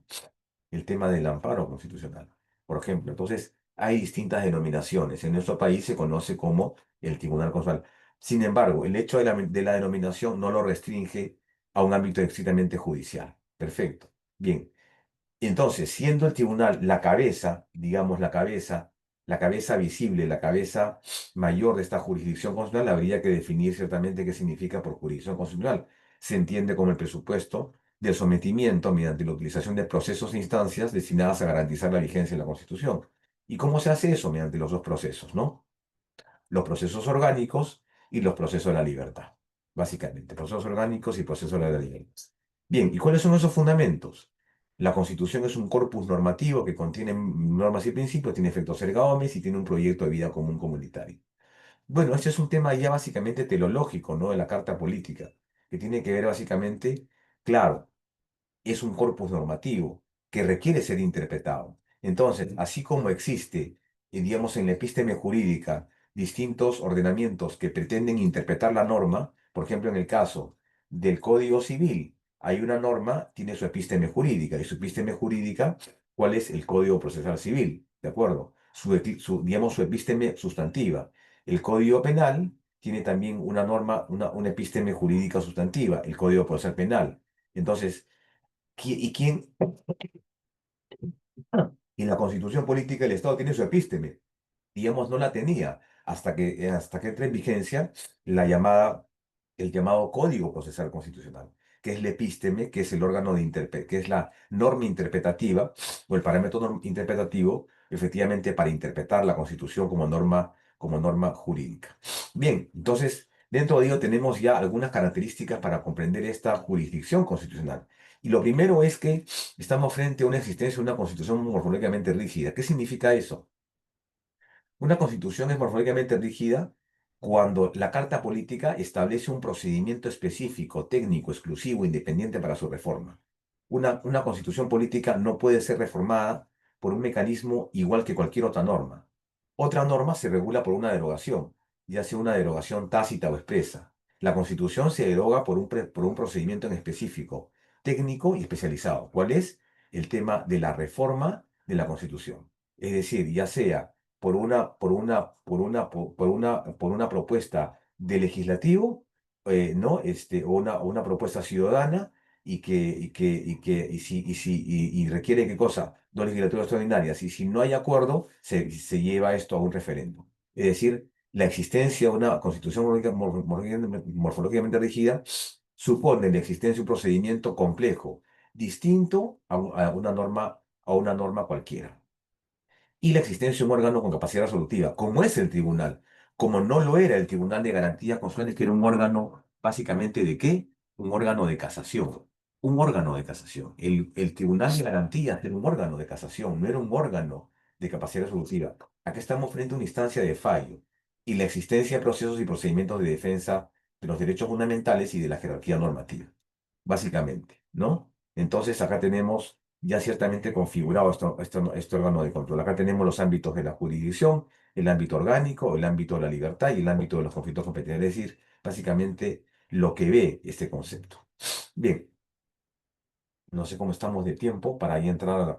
El tema del amparo constitucional, por ejemplo. Entonces, hay distintas denominaciones. En nuestro país se conoce como el Tribunal Constitucional. Sin embargo, el hecho de la denominación no lo restringe a un ámbito estrictamente judicial. Perfecto. Bien. Entonces, siendo el tribunal la cabeza, digamos la cabeza visible, la cabeza mayor de esta jurisdicción constitucional, habría que definir ciertamente qué significa por jurisdicción constitucional. Se entiende como el presupuesto del sometimiento mediante la utilización de procesos e instancias destinadas a garantizar la vigencia de la Constitución. ¿Y cómo se hace eso? Mediante los dos procesos, ¿no? Los procesos orgánicos y los procesos de la libertad. Básicamente, procesos orgánicos y procesos de la libertad. Bien, ¿y cuáles son esos fundamentos? La Constitución es un corpus normativo que contiene normas y principios, tiene efectos erga omnes y tiene un proyecto de vida común comunitario. Bueno, este es un tema ya básicamente teleológico, ¿no? De la Carta Política, que tiene que ver básicamente, claro, es un corpus normativo que requiere ser interpretado. Entonces, así como existe, digamos, en la epísteme jurídica, distintos ordenamientos que pretenden interpretar la norma, por ejemplo, en el caso del Código Civil, hay una norma, tiene su epísteme jurídica, y su epísteme jurídica, ¿cuál es el Código Procesal Civil? ¿De acuerdo? Digamos, su epísteme sustantiva. El Código Penal tiene también una norma, una epísteme jurídica sustantiva, el Código Procesal Penal. Entonces, ¿y quién? Y la Constitución Política del Estado tiene su epísteme. Digamos, no la tenía hasta que entra en vigencia el llamado Código Procesal Constitucional, que es la epísteme, que es el órgano que es la norma interpretativa o el parámetro interpretativo, efectivamente, para interpretar la Constitución como norma jurídica. Bien, entonces, dentro de ello tenemos ya algunas características para comprender esta jurisdicción constitucional. Y lo primero es que estamos frente a una existencia de una constitución morfológicamente rígida. ¿Qué significa eso? Una constitución es morfológicamente rígida cuando la Carta Política establece un procedimiento específico, técnico, exclusivo, independiente para su reforma. Una constitución política no puede ser reformada por un mecanismo igual que cualquier otra norma. Otra norma se regula por una derogación, ya sea una derogación tácita o expresa. La Constitución se deroga por un procedimiento en específico, técnico y especializado. ¿Cuál es? El tema de la reforma de la Constitución. Es decir, ya sea por una propuesta de legislativo, ¿no? O una propuesta ciudadana y requiere qué cosa, dos legislaturas extraordinarias. Y si no hay acuerdo, se lleva esto a un referéndum. Es decir, la existencia de una constitución morfológicamente rígida supone la existencia de un procedimiento complejo, distinto a una norma cualquiera, y la existencia de un órgano con capacidad resolutiva, como es el tribunal, como no lo era el Tribunal de Garantías Constitucionales, que era un órgano básicamente de ¿qué? Un órgano de casación. Un órgano de casación. El Tribunal de Garantías era un órgano de casación, no era un órgano de capacidad resolutiva. Acá estamos frente a una instancia de fallo y la existencia de procesos y procedimientos de defensa de los derechos fundamentales y de la jerarquía normativa, básicamente, ¿no? Entonces acá tenemos ya ciertamente configurado este órgano de control. Acá tenemos los ámbitos de la jurisdicción, el ámbito orgánico, el ámbito de la libertad y el ámbito de los conflictos competenciales, es decir, básicamente lo que ve este concepto. Bien, no sé cómo estamos de tiempo para ahí entrar a la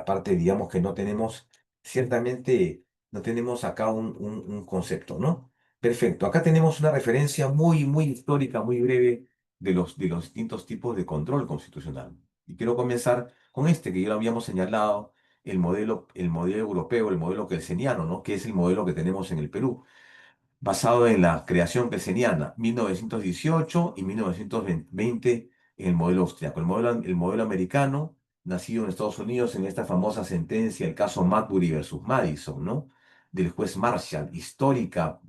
parte, digamos que no tenemos, ciertamente no tenemos acá un concepto, ¿no? Perfecto, acá tenemos una referencia muy histórica, muy breve de los distintos tipos de control constitucional. Y quiero comenzar con este, que ya lo habíamos señalado, el modelo europeo, el modelo kelseniano, ¿no? Que es el modelo que tenemos en el Perú basado en la creación kelseniana, 1918 y 1920 en el modelo austriaco. El modelo americano, nacido en Estados Unidos en esta famosa sentencia, el caso Marbury versus Madison, ¿no? Del juez Marshall, histórica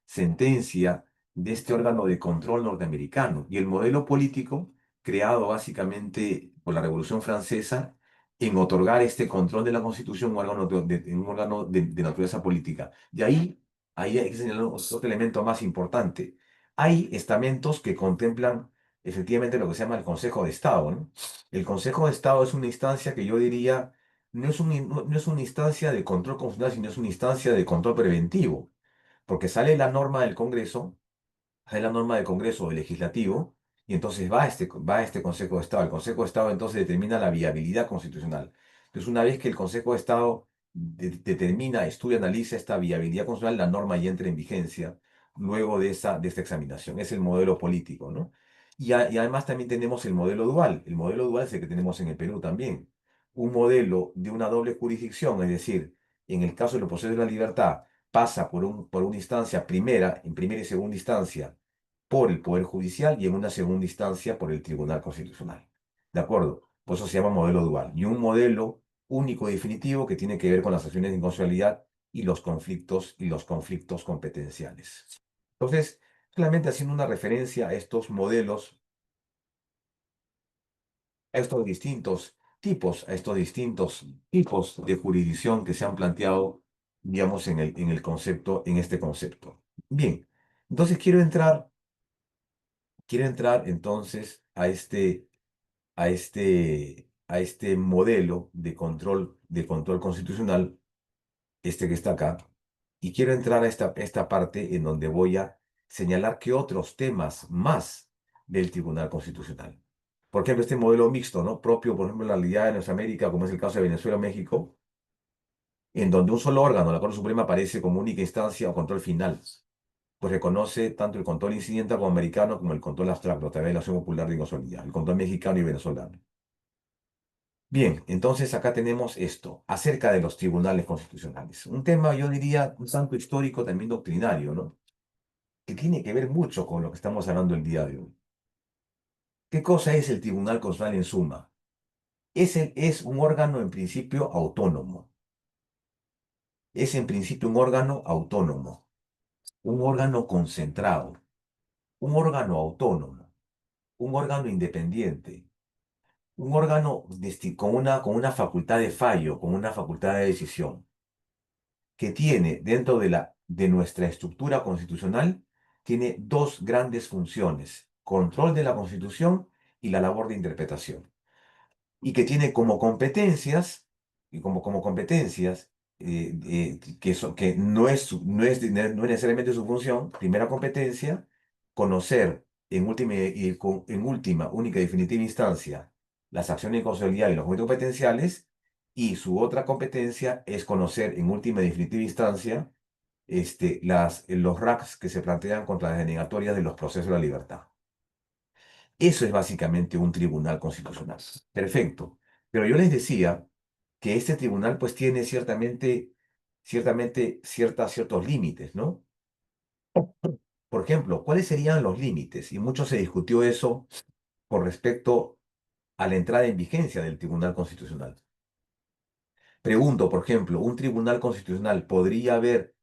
sentencia de este órgano de control norteamericano. Y el modelo político, creado básicamente por la Revolución Francesa, en otorgar este control de la Constitución a un órgano de naturaleza política. Y ahí hay que señalar otro elemento más importante. Hay estamentos que contemplan efectivamente lo que se llama el Consejo de Estado, ¿no? El Consejo de Estado es una instancia que yo diría no es una instancia de control constitucional, sino es una instancia de control preventivo, porque sale la norma del Congreso o del Legislativo, y entonces va a este Consejo de Estado. El Consejo de Estado entonces determina la viabilidad constitucional. Entonces, una vez que el Consejo de Estado determina, estudia, analiza esta viabilidad constitucional, la norma ya entra en vigencia luego de esta examinación. Es el modelo político, ¿no? Y además también tenemos el modelo dual. El modelo dual es el que tenemos en el Perú también. Un modelo de una doble jurisdicción, es decir, en el caso de los procesos de la libertad, pasa por una instancia primera, en primera y segunda instancia, por el Poder Judicial y en una segunda instancia por el Tribunal Constitucional. ¿De acuerdo? Por eso se llama modelo dual. Y un modelo único y definitivo que tiene que ver con las acciones de inconstitucionalidad y los conflictos competenciales. Entonces, solamente haciendo una referencia a estos modelos, a estos distintos tipos de jurisdicción que se han planteado, digamos, en el concepto, en este concepto. Bien, entonces quiero entrar entonces a este modelo de control constitucional, este que está acá, y quiero entrar a esta parte en donde voy a señalar qué otros temas más del Tribunal Constitucional. Por ejemplo, este modelo mixto, ¿no? Propio, por ejemplo, en la realidad de nuestra América, como es el caso de Venezuela o México, en donde un solo órgano, la Corte Suprema, aparece como única instancia o control final, pues reconoce tanto el control incidental como americano como el control abstracto a través de la acción popular de inconstitucionalidad, el control mexicano y venezolano. Bien, entonces acá tenemos esto, acerca de los tribunales constitucionales. Un tema, yo diría, un tanto histórico, también doctrinario, ¿no? Que tiene que ver mucho con lo que estamos hablando el día de hoy. ¿Qué cosa es el Tribunal Constitucional en suma? Es un órgano en principio autónomo. Es en principio un órgano autónomo, un órgano concentrado, un órgano autónomo, un órgano independiente, un órgano con una facultad de fallo, con una facultad de decisión que tiene dentro de nuestra estructura constitucional, tiene dos grandes funciones, control de la Constitución y la labor de interpretación, y que tiene como competencias, como competencias, que no es, no es necesariamente su función, primera competencia, conocer en última, única y definitiva instancia las acciones de consolidar y los momentos competenciales, y su otra competencia es conocer en última y definitiva instancia los RACs que se plantean contra las denegatorias de los procesos de la libertad. Eso es básicamente un tribunal constitucional. Perfecto. Pero yo les decía que este tribunal pues tiene ciertos límites, ¿no? Por ejemplo, ¿cuáles serían los límites? Y mucho se discutió eso con respecto a la entrada en vigencia del Tribunal Constitucional. Pregunto, por ejemplo, ¿un tribunal constitucional podría haber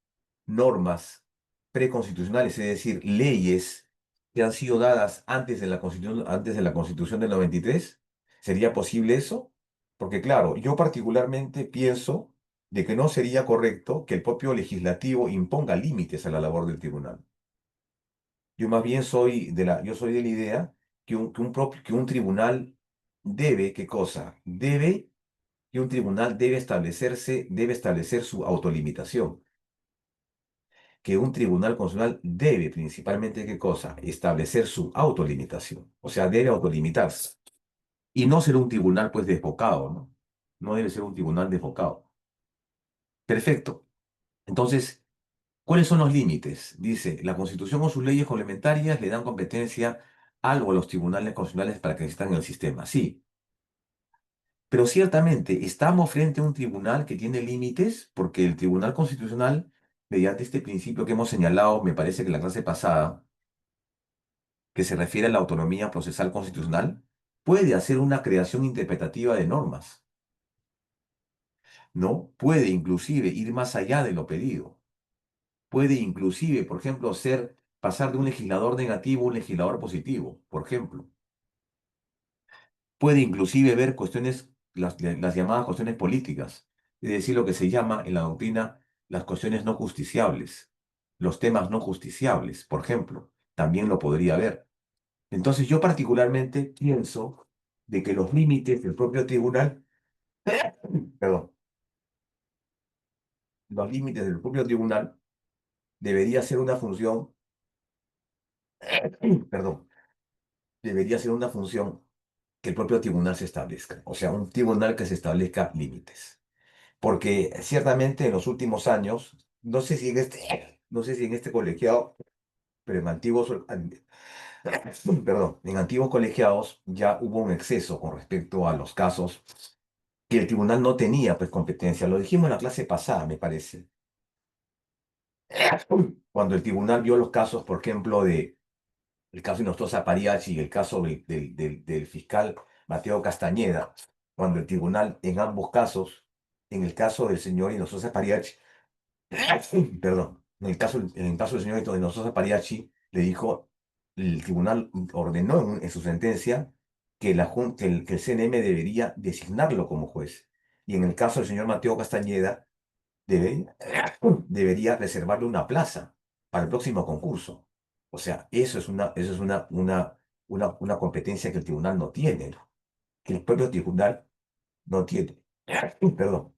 normas preconstitucionales, es decir, leyes que han sido dadas antes de la Constitución del 93? ¿Sería posible eso? Porque claro, yo particularmente pienso de que no sería correcto que el propio legislativo imponga límites a la labor del tribunal. Yo más bien yo soy de la idea que un tribunal debe, ¿qué cosa? Que un tribunal debe establecer su autolimitación, que un tribunal constitucional debe principalmente, ¿qué cosa? Establecer su autolimitación, o sea, debe autolimitarse. Y no ser un tribunal, pues, desbocado, ¿no? No debe ser un tribunal desbocado. Perfecto. Entonces, ¿cuáles son los límites? Dice, la Constitución o sus leyes complementarias le dan competencia algo a los tribunales constitucionales para que existan en el sistema. Sí, pero ciertamente estamos frente a un tribunal que tiene límites porque el Tribunal Constitucional, mediante este principio que hemos señalado, me parece que en la clase pasada, que se refiere a la autonomía procesal constitucional, puede hacer una creación interpretativa de normas, ¿no? Puede inclusive ir más allá de lo pedido. Puede inclusive, por ejemplo, pasar de un legislador negativo a un legislador positivo, por ejemplo. Puede inclusive ver cuestiones, las llamadas cuestiones políticas, es decir, lo que se llama en la doctrina las cuestiones no justiciables, los temas no justiciables, por ejemplo, también lo podría ver. Entonces yo particularmente pienso de que los límites del propio tribunal, perdón, los límites del propio tribunal debería ser una función, perdón, debería ser una función que el propio tribunal se establezca, o sea, un tribunal que se establezca límites. Porque ciertamente en los últimos años, no sé si en este colegiado, pero perdón, en antiguos colegiados ya hubo un exceso con respecto a los casos que el tribunal no tenía pues competencia. Lo dijimos en la clase pasada, me parece. Cuando el tribunal vio los casos, por ejemplo, el caso de Hinojosa Pariachi y el caso del fiscal Mateo Castañeda, cuando el tribunal en ambos casos, en el caso del señor Hinojosa Pariachi, perdón, en el caso del señor Hinojosa Pariachi, le dijo, el tribunal ordenó en su sentencia que el CNM debería designarlo como juez. Y en el caso del señor Mateo Castañeda, debería, debería reservarle una plaza para el próximo concurso. O sea, eso es una competencia que el tribunal no tiene, que el propio tribunal no tiene. Perdón.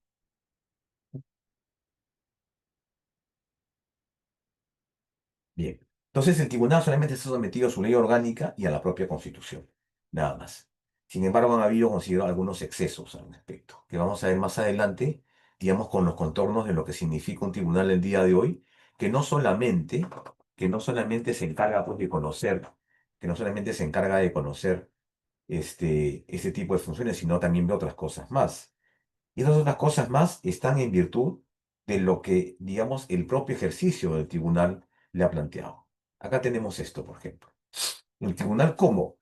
Bien. Entonces el tribunal solamente está sometido a su ley orgánica y a la propia Constitución. Nada más. Sin embargo, han habido, considero, algunos excesos al respecto, que vamos a ver más adelante, digamos, con los contornos de lo que significa un tribunal el día de hoy, que no solamente, que no solamente se encarga, pues, de conocer, que no solamente se encarga de conocer este tipo de funciones, sino también de otras cosas más. Y esas otras cosas más están en virtud de lo que, digamos, el propio ejercicio del tribunal le ha planteado. Acá tenemos esto, por ejemplo. El tribunal como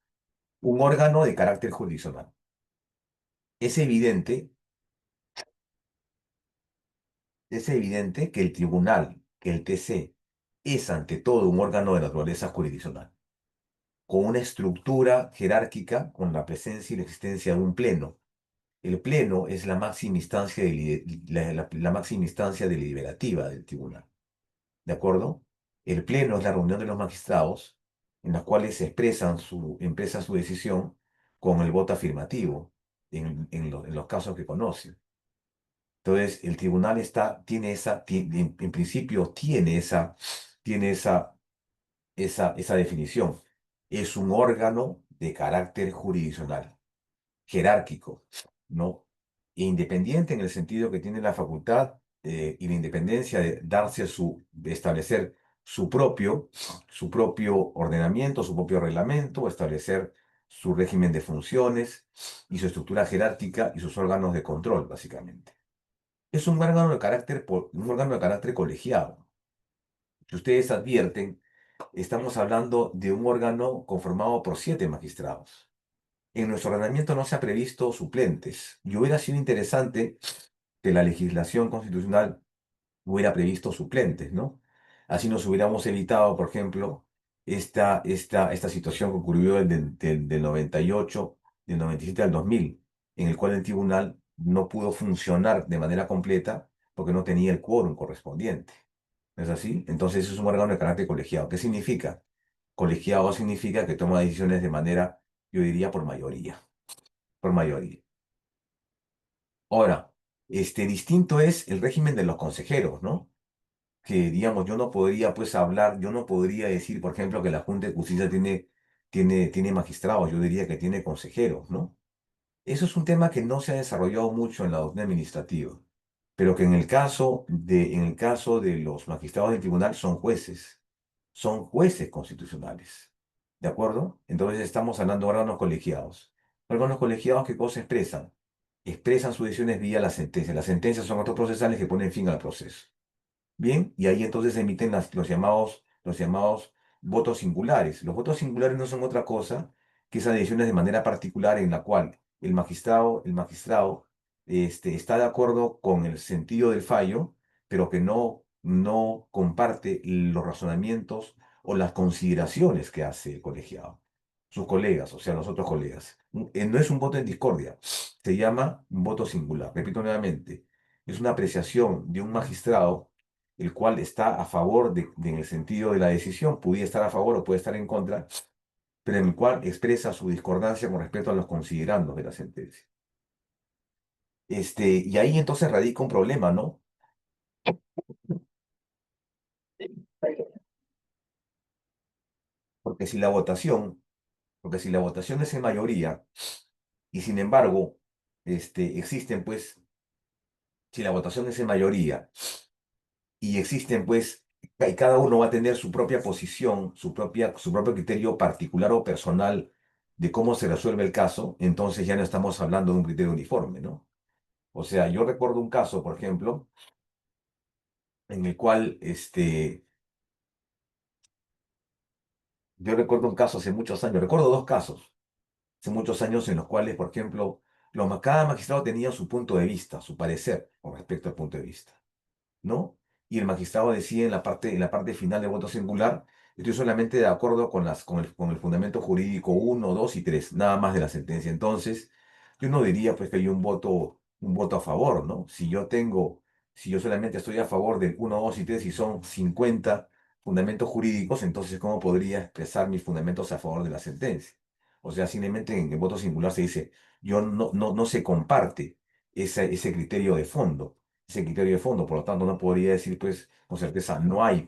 un órgano de carácter jurisdiccional. Es evidente, es evidente que el tribunal, que el TC, es ante todo un órgano de naturaleza jurisdiccional, con una estructura jerárquica, con la presencia y la existencia de un pleno. El pleno es la máxima instancia, la máxima instancia deliberativa del tribunal. ¿De acuerdo? El pleno es la reunión de los magistrados en las cuales expresan su decisión con el voto afirmativo en los casos que conocen. Entonces, el tribunal en principio tiene esa definición. Es un órgano de carácter jurisdiccional, jerárquico, ¿no? E independiente en el sentido que tiene la facultad y la independencia de establecer su propio ordenamiento, su propio reglamento, establecer su régimen de funciones y su estructura jerárquica y sus órganos de control, básicamente. Es un órgano de carácter colegiado. Si ustedes advierten, estamos hablando de un órgano conformado por 7 magistrados. En nuestro ordenamiento no se ha previsto suplentes y hubiera sido interesante que la legislación constitucional hubiera previsto suplentes, ¿no? Así nos hubiéramos evitado, por ejemplo, esta situación que ocurrió del 98, del 97 al 2000, en el cual el tribunal no pudo funcionar de manera completa porque no tenía el quórum correspondiente. ¿No es así? Entonces es un órgano de carácter colegiado. ¿Qué significa? Colegiado significa que toma decisiones de manera, yo diría, por mayoría. Por mayoría. Ahora, distinto es el régimen de los consejeros, ¿no? Que, digamos, yo no podría, pues, hablar, yo no podría decir, por ejemplo, que la Junta de Justicia tiene magistrados, yo diría que tiene consejeros, ¿no? Eso es un tema que no se ha desarrollado mucho en la doctrina administrativa, pero que en el caso de los magistrados del tribunal son jueces constitucionales, ¿de acuerdo? Entonces estamos hablando de órganos colegiados. Órganos colegiados, ¿qué cosa expresan? Expresan sus decisiones vía la sentencia. Las sentencias son actos procesales que ponen fin al proceso. Bien, y ahí entonces se emiten los llamados votos singulares. Los votos singulares no son otra cosa que esas decisiones de manera particular en la cual el magistrado está de acuerdo con el sentido del fallo, pero que no comparte los razonamientos o las consideraciones que hace el colegiado, sus colegas, o sea, los otros colegas. No es un voto en discordia, se llama un voto singular. Repito nuevamente, es una apreciación de un magistrado el cual está a favor en el sentido de la decisión, pudiera estar a favor o puede estar en contra, pero en el cual expresa su discordancia con respecto a los considerandos de la sentencia. Y ahí entonces radica un problema, ¿no? Porque si la votación, porque si la votación es en mayoría, y sin embargo, existen pues, si la votación es en mayoría, y existen pues, y cada uno va a tener su propia posición, su propio criterio particular o personal de cómo se resuelve el caso, entonces ya no estamos hablando de un criterio uniforme, ¿no? O sea, yo recuerdo un caso, por ejemplo, en el cual, yo recuerdo un caso hace muchos años, recuerdo dos casos hace muchos años en los cuales, por ejemplo, cada magistrado tenía su punto de vista, su parecer con respecto al punto de vista. ¿No? Y el magistrado decide en la parte final del voto singular, estoy solamente de acuerdo con el fundamento jurídico uno 2 y 3 nada más de la sentencia. Entonces, yo no diría pues que hay un voto a favor, ¿no? Si yo solamente estoy a favor del uno 2 y 3 y son 50 fundamentos jurídicos, entonces, ¿cómo podría expresar mis fundamentos a favor de la sentencia? O sea, simplemente en el voto singular se dice, no se comparte ese criterio de fondo ese criterio de fondo, por lo tanto no podría decir pues con certeza no hay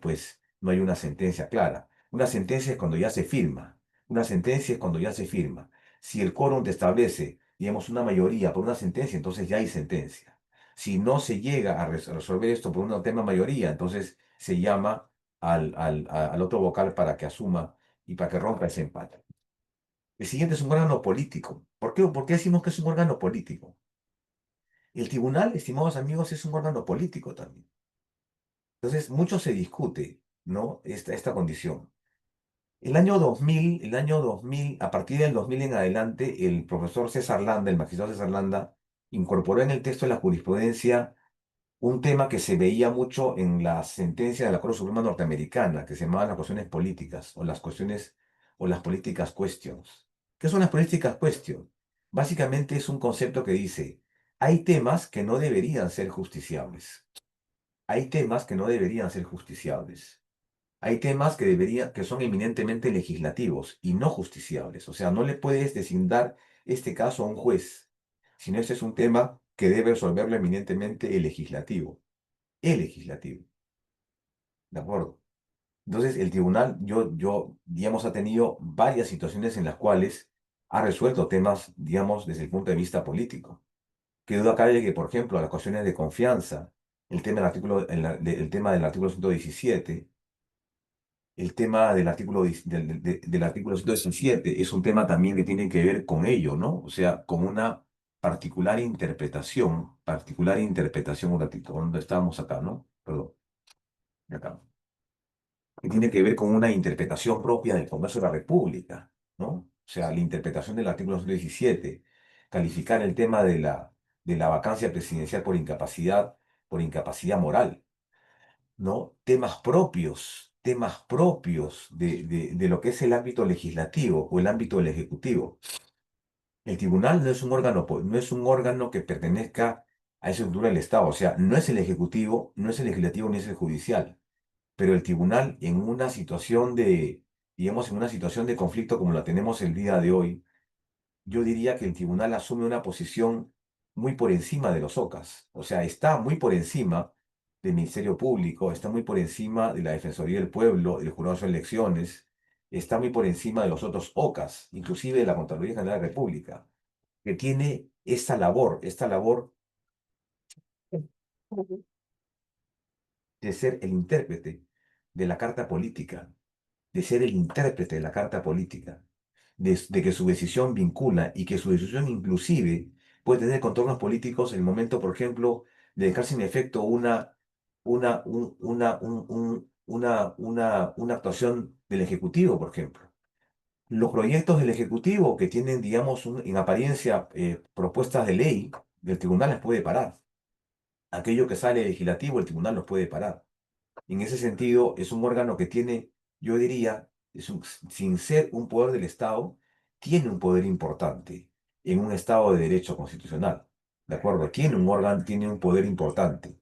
una sentencia clara. Una sentencia es cuando ya se firma. Una sentencia es cuando ya se firma. Si el quórum te establece, digamos, una mayoría por una sentencia, entonces ya hay sentencia. Si no se llega a resolver esto por un tema mayoría, entonces se llama al otro vocal para que asuma y para que rompa ese empate. El siguiente es un órgano político. ¿Por qué decimos que es un órgano político? El tribunal, estimados amigos, es un órgano político también. Entonces, mucho se discute, ¿no? Esta condición. El año 2000, a partir del 2000 en adelante, el profesor César Landa, el magistrado César Landa, incorporó en el texto de la jurisprudencia un tema que se veía mucho en la sentencia de la Corte Suprema norteamericana, que se llamaban las cuestiones políticas, o las políticas questions. ¿Qué son las políticas questions? Básicamente es un concepto que dice, hay temas que no deberían ser justiciables. Hay temas que no deberían ser justiciables. Hay temas que son eminentemente legislativos y no justiciables. O sea, no le puedes designar este caso a un juez, sino este es un tema que debe resolverlo eminentemente el legislativo. El legislativo. ¿De acuerdo? Entonces, el tribunal, digamos, ha tenido varias situaciones en las cuales ha resuelto temas, digamos, desde el punto de vista político. Qué duda cabe de que, por ejemplo, las cuestiones de confianza, el tema del artículo 117, el tema del artículo, del artículo 117 es un tema también que tiene que ver con ello, ¿no? O sea, con una particular interpretación, un ratito, ¿dónde estábamos acá, no? Perdón, acá, que tiene que ver con una interpretación propia del Congreso de la República, ¿no? O sea, la interpretación del artículo 117, calificar el tema de la vacancia presidencial por incapacidad moral, ¿no? Temas propios de lo que es el ámbito legislativo o el ámbito del ejecutivo. El tribunal no es un órgano, no es un órgano que pertenezca a esa estructura del Estado, o sea, no es el ejecutivo, no es el legislativo ni es el judicial, pero el tribunal digamos, en una situación de conflicto como la tenemos el día de hoy, yo diría que el tribunal asume una posición muy por encima de los OCAS. O sea, está muy por encima del Ministerio Público, está muy por encima de la Defensoría del Pueblo, del Jurado de Elecciones, está muy por encima de los otros OCAS, inclusive de la Contraloría General de la República, que tiene esta labor de ser el intérprete de la Carta Política, de ser el intérprete de la Carta Política, de que su decisión vincula y que su decisión inclusive puede tener contornos políticos en el momento, por ejemplo, de dejar sin efecto una actuación del Ejecutivo, por ejemplo. Los proyectos del Ejecutivo que tienen, digamos, en apariencia propuestas de ley, el tribunal las puede parar. Aquello que sale legislativo, el tribunal los puede parar. En ese sentido, es un órgano que tiene, yo diría, sin ser un poder del Estado, tiene un poder importante en un Estado de derecho constitucional. ¿De acuerdo? Tiene un poder importante.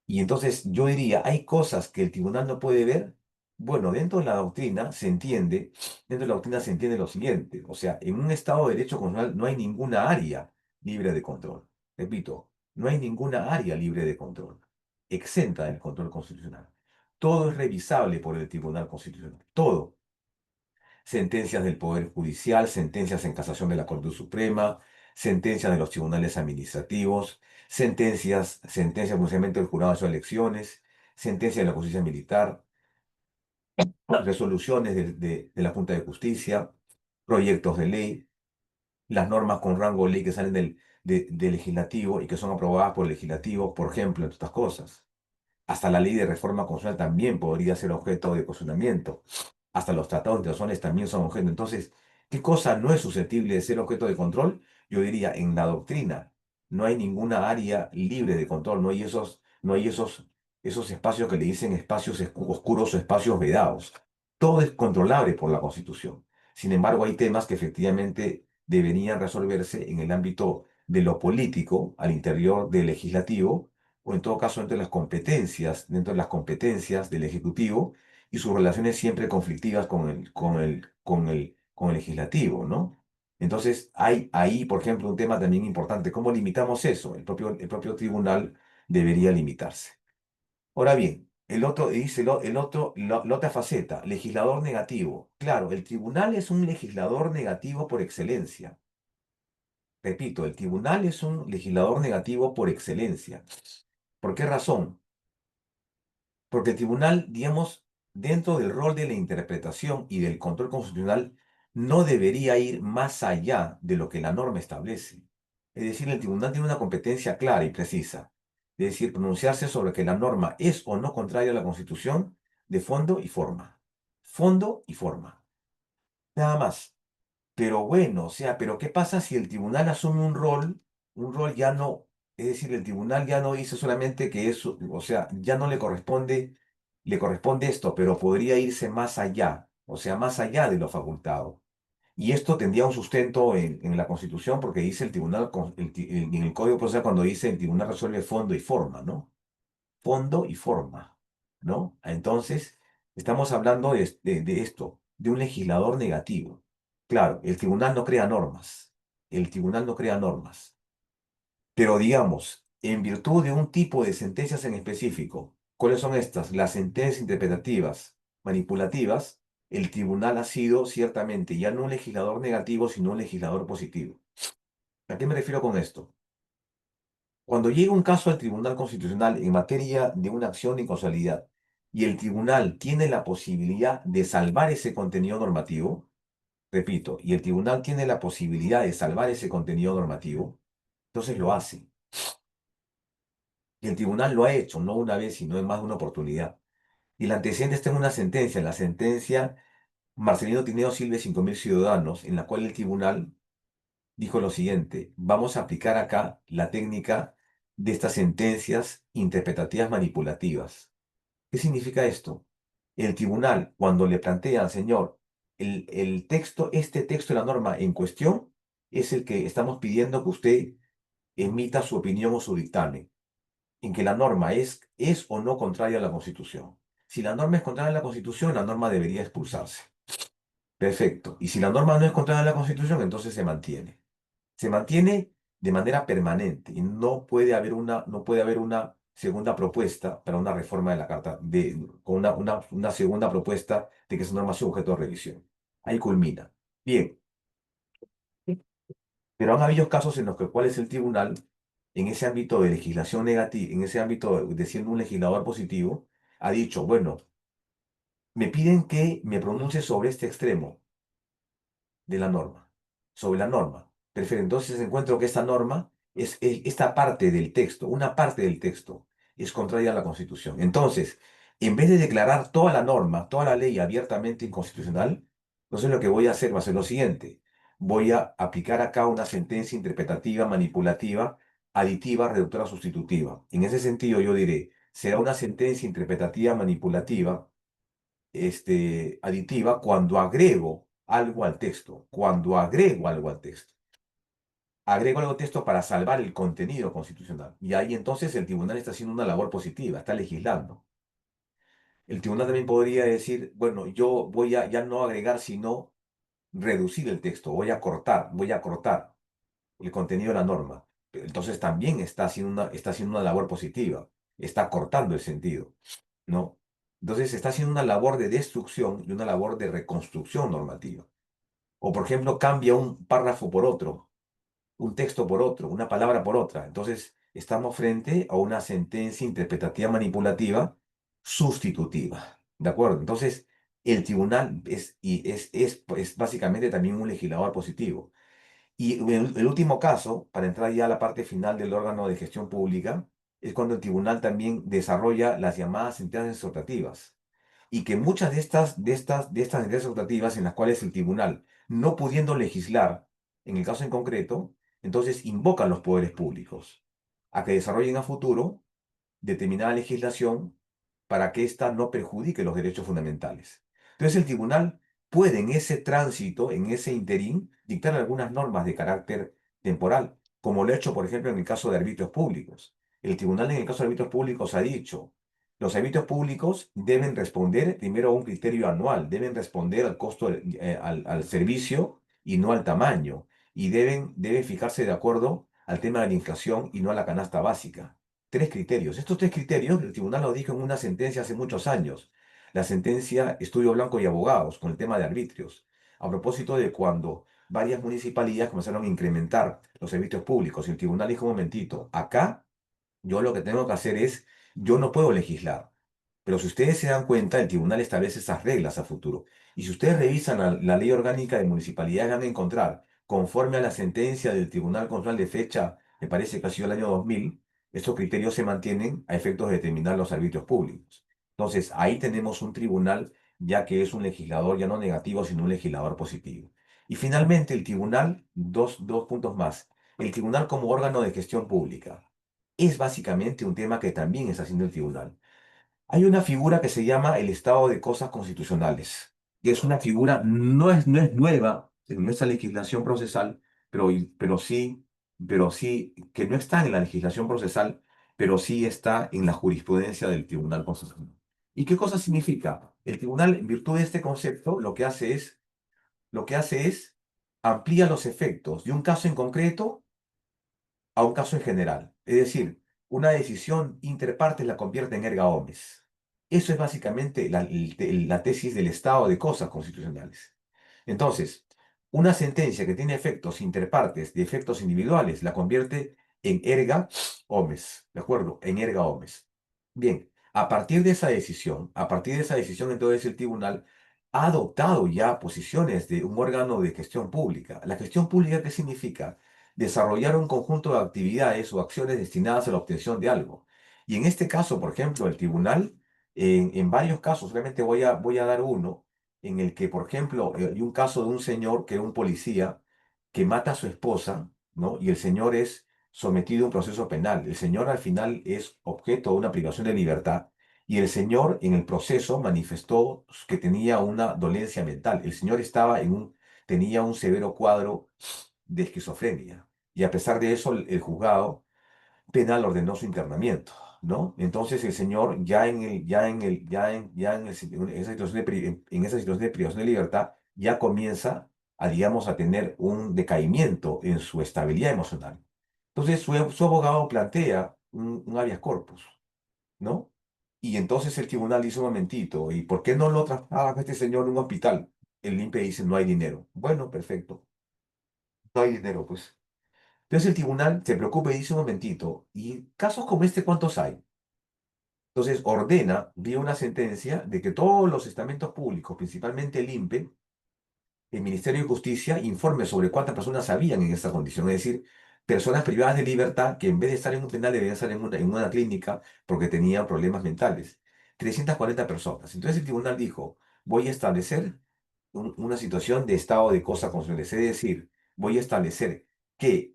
Y entonces yo diría, hay cosas que el tribunal no puede ver. Bueno, dentro de la doctrina se entiende lo siguiente. O sea, en un Estado de derecho constitucional no hay ninguna área libre de control. Repito, no hay ninguna área libre de control, exenta del control constitucional. Todo es revisable por el Tribunal Constitucional. Todo. Sentencias del Poder Judicial, sentencias en casación de la Corte Suprema, sentencias de los tribunales administrativos, sentencias de pronunciamiento del jurado de sus elecciones, sentencias de la justicia militar, resoluciones de la Junta de Justicia, proyectos de ley, las normas con rango de ley que salen del legislativo y que son aprobadas por el legislativo, por ejemplo, entre otras cosas. Hasta la ley de reforma constitucional también podría ser objeto de cuestionamiento. Hasta los tratados internacionales también son objeto. Entonces, ¿qué cosa no es susceptible de ser objeto de control? Yo diría, en la doctrina no hay ninguna área libre de control, no hay esos espacios que le dicen espacios oscuros o espacios vedados. Todo es controlable por la Constitución. Sin embargo, hay temas que efectivamente deberían resolverse en el ámbito de lo político, al interior del legislativo, o en todo caso dentro de las competencias del Ejecutivo y sus relaciones siempre conflictivas con el legislativo, ¿no? Entonces, hay ahí, por ejemplo, un tema también importante. ¿Cómo limitamos eso? El propio tribunal debería limitarse. Ahora bien, la otra faceta, legislador negativo. Claro, el tribunal es un legislador negativo por excelencia. Repito, el tribunal es un legislador negativo por excelencia. ¿Por qué razón? Porque el tribunal, digamos, dentro del rol de la interpretación y del control constitucional, no debería ir más allá de lo que la norma establece. Es decir, el tribunal tiene una competencia clara y precisa, es decir, pronunciarse sobre que la norma es o no contraria a la Constitución de fondo y forma. Fondo y forma. Nada más. Pero bueno, o sea, pero ¿qué pasa si el tribunal asume un rol ya no, es decir, el tribunal ya no dice solamente que eso, o sea, ya no le corresponde esto, pero podría irse más allá, o sea, más allá de lo facultado. Y esto tendría un sustento en la Constitución porque dice el tribunal, en el Código Procesal cuando dice el tribunal resuelve fondo y forma, ¿no? Fondo y forma, ¿no? Entonces, estamos hablando de esto, de un legislador negativo. Claro, el tribunal no crea normas. El tribunal no crea normas. Pero digamos, en virtud de un tipo de sentencias en específico, ¿cuáles son estas? Las sentencias interpretativas manipulativas, el tribunal ha sido ciertamente ya no un legislador negativo, sino un legislador positivo. ¿A qué me refiero con esto? Cuando llega un caso al Tribunal Constitucional en materia de una acción de inconstitucionalidad y el tribunal tiene la posibilidad de salvar ese contenido normativo, repito, y el tribunal tiene la posibilidad de salvar ese contenido normativo, entonces lo hace. Y el tribunal lo ha hecho, no una vez, sino en más de una oportunidad. Y el antecedente está en una sentencia, la sentencia Marcelino Tineo Silva y 5.000 ciudadanos, en la cual el tribunal dijo lo siguiente: vamos a aplicar acá la técnica de estas sentencias interpretativas manipulativas. ¿Qué significa esto? El tribunal, cuando le plantean, señor, el texto, este texto de la norma en cuestión es el que estamos pidiendo que usted emita su opinión o su dictamen, en que la norma es o no contraria a la Constitución. Si la norma es contraria a la Constitución, la norma debería expulsarse. Perfecto. Y si la norma no es contraria a la Constitución, entonces se mantiene. Se mantiene de manera permanente y no puede haber una segunda propuesta para una reforma de la Carta, con una segunda propuesta de que esa norma sea objeto de revisión. Ahí culmina. Bien, pero han habido casos en los que cuál es el tribunal, en ese ámbito de legislación negativa, en ese ámbito de siendo un legislador positivo, ha dicho, bueno, me piden que me pronuncie sobre este extremo de la norma, sobre la norma. Perfecto, entonces encuentro que esta norma esta parte del texto, una parte del texto, es contraria a la Constitución. Entonces, en vez de declarar toda la norma, toda la ley abiertamente inconstitucional, entonces lo que voy a hacer va a ser lo siguiente. Voy a aplicar acá una sentencia interpretativa, manipulativa, aditiva, reductora, sustitutiva. En ese sentido, yo diré, será una sentencia interpretativa, manipulativa, aditiva cuando agrego algo al texto, cuando agrego algo al texto. Agrego algo al texto para salvar el contenido constitucional. Y ahí entonces el tribunal está haciendo una labor positiva, está legislando. El tribunal también podría decir, bueno, yo voy a ya no agregar, sino reducir el texto, voy a cortar el contenido de la norma. Entonces también está haciendo una labor positiva, está cortando el sentido, ¿no? Entonces está haciendo una labor de destrucción y una labor de reconstrucción normativa. O, por ejemplo, cambia un párrafo por otro, un texto por otro, una palabra por otra. Entonces, estamos frente a una sentencia interpretativa manipulativa sustitutiva. ¿De acuerdo? Entonces, el tribunal es básicamente también un legislador positivo. Y el último caso, para entrar ya a la parte final del órgano de gestión pública, es cuando el tribunal también desarrolla las llamadas sentencias exhortativas y que muchas de estas sentencias optativas en las cuales el tribunal, no pudiendo legislar, en el caso en concreto, entonces invocan los poderes públicos a que desarrollen a futuro determinada legislación para que ésta no perjudique los derechos fundamentales. Entonces el tribunal puede en ese tránsito, en ese interín, dictar algunas normas de carácter temporal, como lo ha hecho, por ejemplo, en el caso de arbitrios públicos. El tribunal en el caso de arbitrios públicos ha dicho, los arbitrios públicos deben responder primero a un criterio anual, deben responder al costo, al servicio y no al tamaño, y deben fijarse de acuerdo al tema de la inflación y no a la canasta básica. Tres criterios. Estos tres criterios, el tribunal lo dijo en una sentencia hace muchos años, la sentencia Estudio Blanco y Abogados, con el tema de arbitrios, a propósito de cuando varias municipalidades comenzaron a incrementar los servicios públicos y el tribunal dijo, un momentito, acá yo lo que tengo que hacer es, yo no puedo legislar, pero si ustedes se dan cuenta, el tribunal establece esas reglas a futuro. Y si ustedes revisan la ley orgánica de municipalidades, van a encontrar, conforme a la sentencia del Tribunal Constitucional de fecha, me parece que ha sido el año 2000, estos criterios se mantienen a efectos de determinar los arbitrios públicos. Entonces, ahí tenemos un tribunal ya que es un legislador ya no negativo, sino un legislador positivo. Y finalmente, el tribunal, dos puntos más. El tribunal como órgano de gestión pública es básicamente un tema que también está haciendo el tribunal. Hay una figura que se llama el estado de cosas constitucionales, que es una figura, no es nueva en nuestra legislación procesal, pero sí, que no está en la legislación procesal, pero sí está en la jurisprudencia del Tribunal Constitucional. ¿Y qué cosa significa? El tribunal, en virtud de este concepto, lo que hace es amplía los efectos de un caso en concreto a un caso en general. Es decir, una decisión inter partes la convierte en erga omnes. Eso es básicamente la tesis del estado de cosas constitucionales. Entonces, una sentencia que tiene efectos inter partes de efectos individuales la convierte en erga omnes, ¿de acuerdo? En erga omnes. Bien, a partir de esa decisión, entonces el tribunal ha adoptado ya posiciones de un órgano de gestión pública. ¿La gestión pública qué significa? Desarrollar un conjunto de actividades o acciones destinadas a la obtención de algo. Y en este caso, por ejemplo, el tribunal, en varios casos, realmente voy a dar uno, en el que, por ejemplo, hay un caso de un señor que era un policía que mata a su esposa, ¿no? Y el señor es sometido a un proceso penal. El señor al final es objeto de una privación de libertad y el señor en el proceso manifestó que tenía una dolencia mental. El señor tenía un severo cuadro de esquizofrenia. Y a pesar de eso, el juzgado penal ordenó su internamiento, ¿no? Entonces el señor en esa situación en esa situación de privación de libertad ya comienza a, digamos, a tener un decaimiento en su estabilidad emocional. Entonces su abogado plantea un habeas corpus, ¿no? Y entonces el tribunal dice un momentito, ¿y por qué no lo traslada a este señor a un hospital? El INPE dice, no hay dinero. Bueno, perfecto, no hay dinero, pues. Entonces el tribunal se preocupa y dice un momentito, ¿y casos como este cuántos hay? Entonces ordena, vía una sentencia, de que todos los estamentos públicos, principalmente el INPE, el Ministerio de Justicia, informe sobre cuántas personas habían en esta condición. Es decir, personas privadas de libertad que en vez de estar en un penal deberían estar en una clínica porque tenían problemas mentales. 340 personas. Entonces el tribunal dijo, voy a establecer una situación de estado de cosas constitucionales. Es decir, voy a establecer que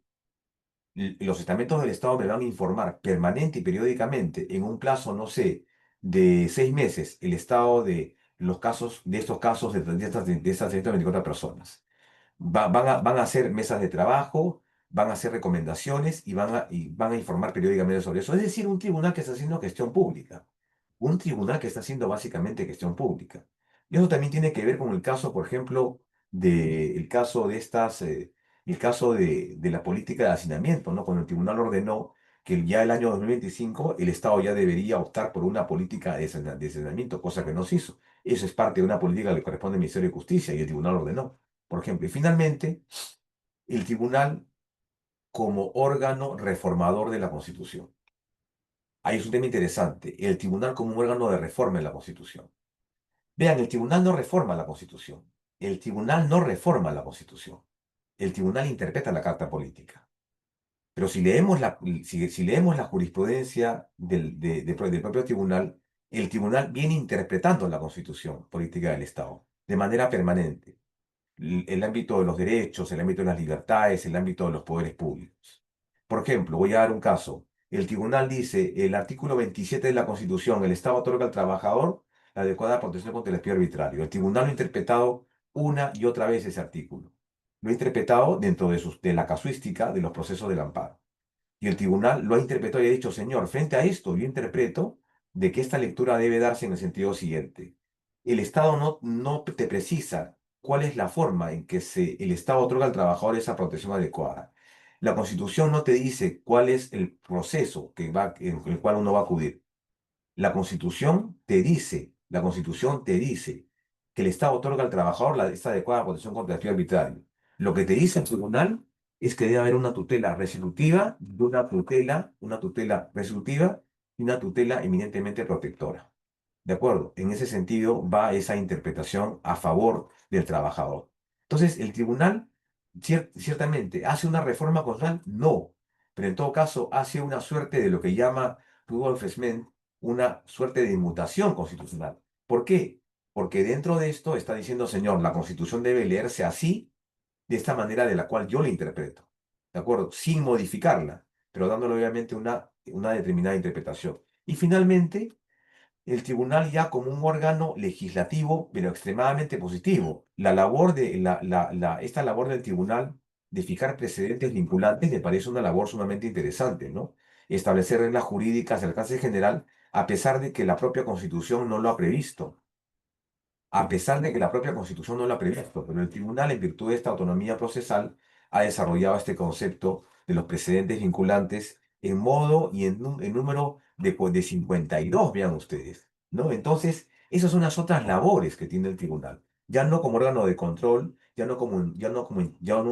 los estamentos del Estado me van a informar permanente y periódicamente, en un plazo, no sé, de 6 meses, el estado de estos casos de estas 124 personas. Van a hacer mesas de trabajo, van a hacer recomendaciones y van a informar periódicamente sobre eso. Es decir, un tribunal que está haciendo gestión pública. Un tribunal que está haciendo básicamente gestión pública. Y eso también tiene que ver con el caso, por ejemplo, el caso de la política de hacinamiento, ¿no? Cuando el tribunal ordenó que ya el año 2025 el Estado ya debería optar por una política de hacinamiento, cosa que no se hizo. Eso es parte de una política que le corresponde al Ministerio de Justicia y el tribunal ordenó, por ejemplo. Y finalmente, el tribunal como órgano reformador de la Constitución. Ahí es un tema interesante. El tribunal como un órgano de reforma en la Constitución. Vean, el tribunal no reforma la Constitución. El tribunal no reforma la Constitución. El tribunal interpreta la Carta Política. Pero si leemos la jurisprudencia del propio tribunal, el tribunal viene interpretando la Constitución política del Estado de manera permanente. El ámbito de los derechos, el ámbito de las libertades, el ámbito de los poderes públicos. Por ejemplo, voy a dar un caso. El tribunal dice, el artículo 27 de la Constitución, el Estado otorga al trabajador la adecuada protección contra el despido arbitrario. El tribunal lo ha interpretado una y otra vez ese artículo. Lo ha interpretado dentro de la casuística de los procesos del amparo. Y el tribunal lo ha interpretado y ha dicho, señor, frente a esto, yo interpreto de que esta lectura debe darse en el sentido siguiente. El Estado no te precisa cuál es la forma en que el Estado otorga al trabajador esa protección adecuada. La Constitución no te dice cuál es el proceso en el cual uno va a acudir. La Constitución te dice que el Estado otorga al trabajador esta adecuada protección contra el despido arbitrario. Lo que te dice el tribunal es que debe haber una tutela resolutiva, y una tutela resolutiva y una tutela eminentemente protectora. ¿De acuerdo? En ese sentido va esa interpretación a favor del trabajador. Entonces, el tribunal ciertamente hace una reforma constitucional, no, pero en todo caso hace una suerte de lo que llama Rudolf Schmidt una suerte de inmutación constitucional. ¿Por qué? Porque dentro de esto está diciendo, señor, la Constitución debe leerse así, de esta manera de la cual yo la interpreto. ¿De acuerdo? Sin modificarla, pero dándole obviamente una determinada interpretación. Y finalmente, el tribunal ya como un órgano legislativo, pero extremadamente positivo. Esta labor del tribunal de fijar precedentes vinculantes me parece una labor sumamente interesante, ¿no? Establecer reglas jurídicas de alcance general, a pesar de que la propia Constitución no lo ha previsto. A pesar de que la propia Constitución no lo ha previsto, pero el tribunal, en virtud de esta autonomía procesal, ha desarrollado este concepto de los precedentes vinculantes en modo y en número de 52, vean ustedes, ¿no? Entonces, esas son las otras labores que tiene el tribunal, ya no como órgano de control, ya no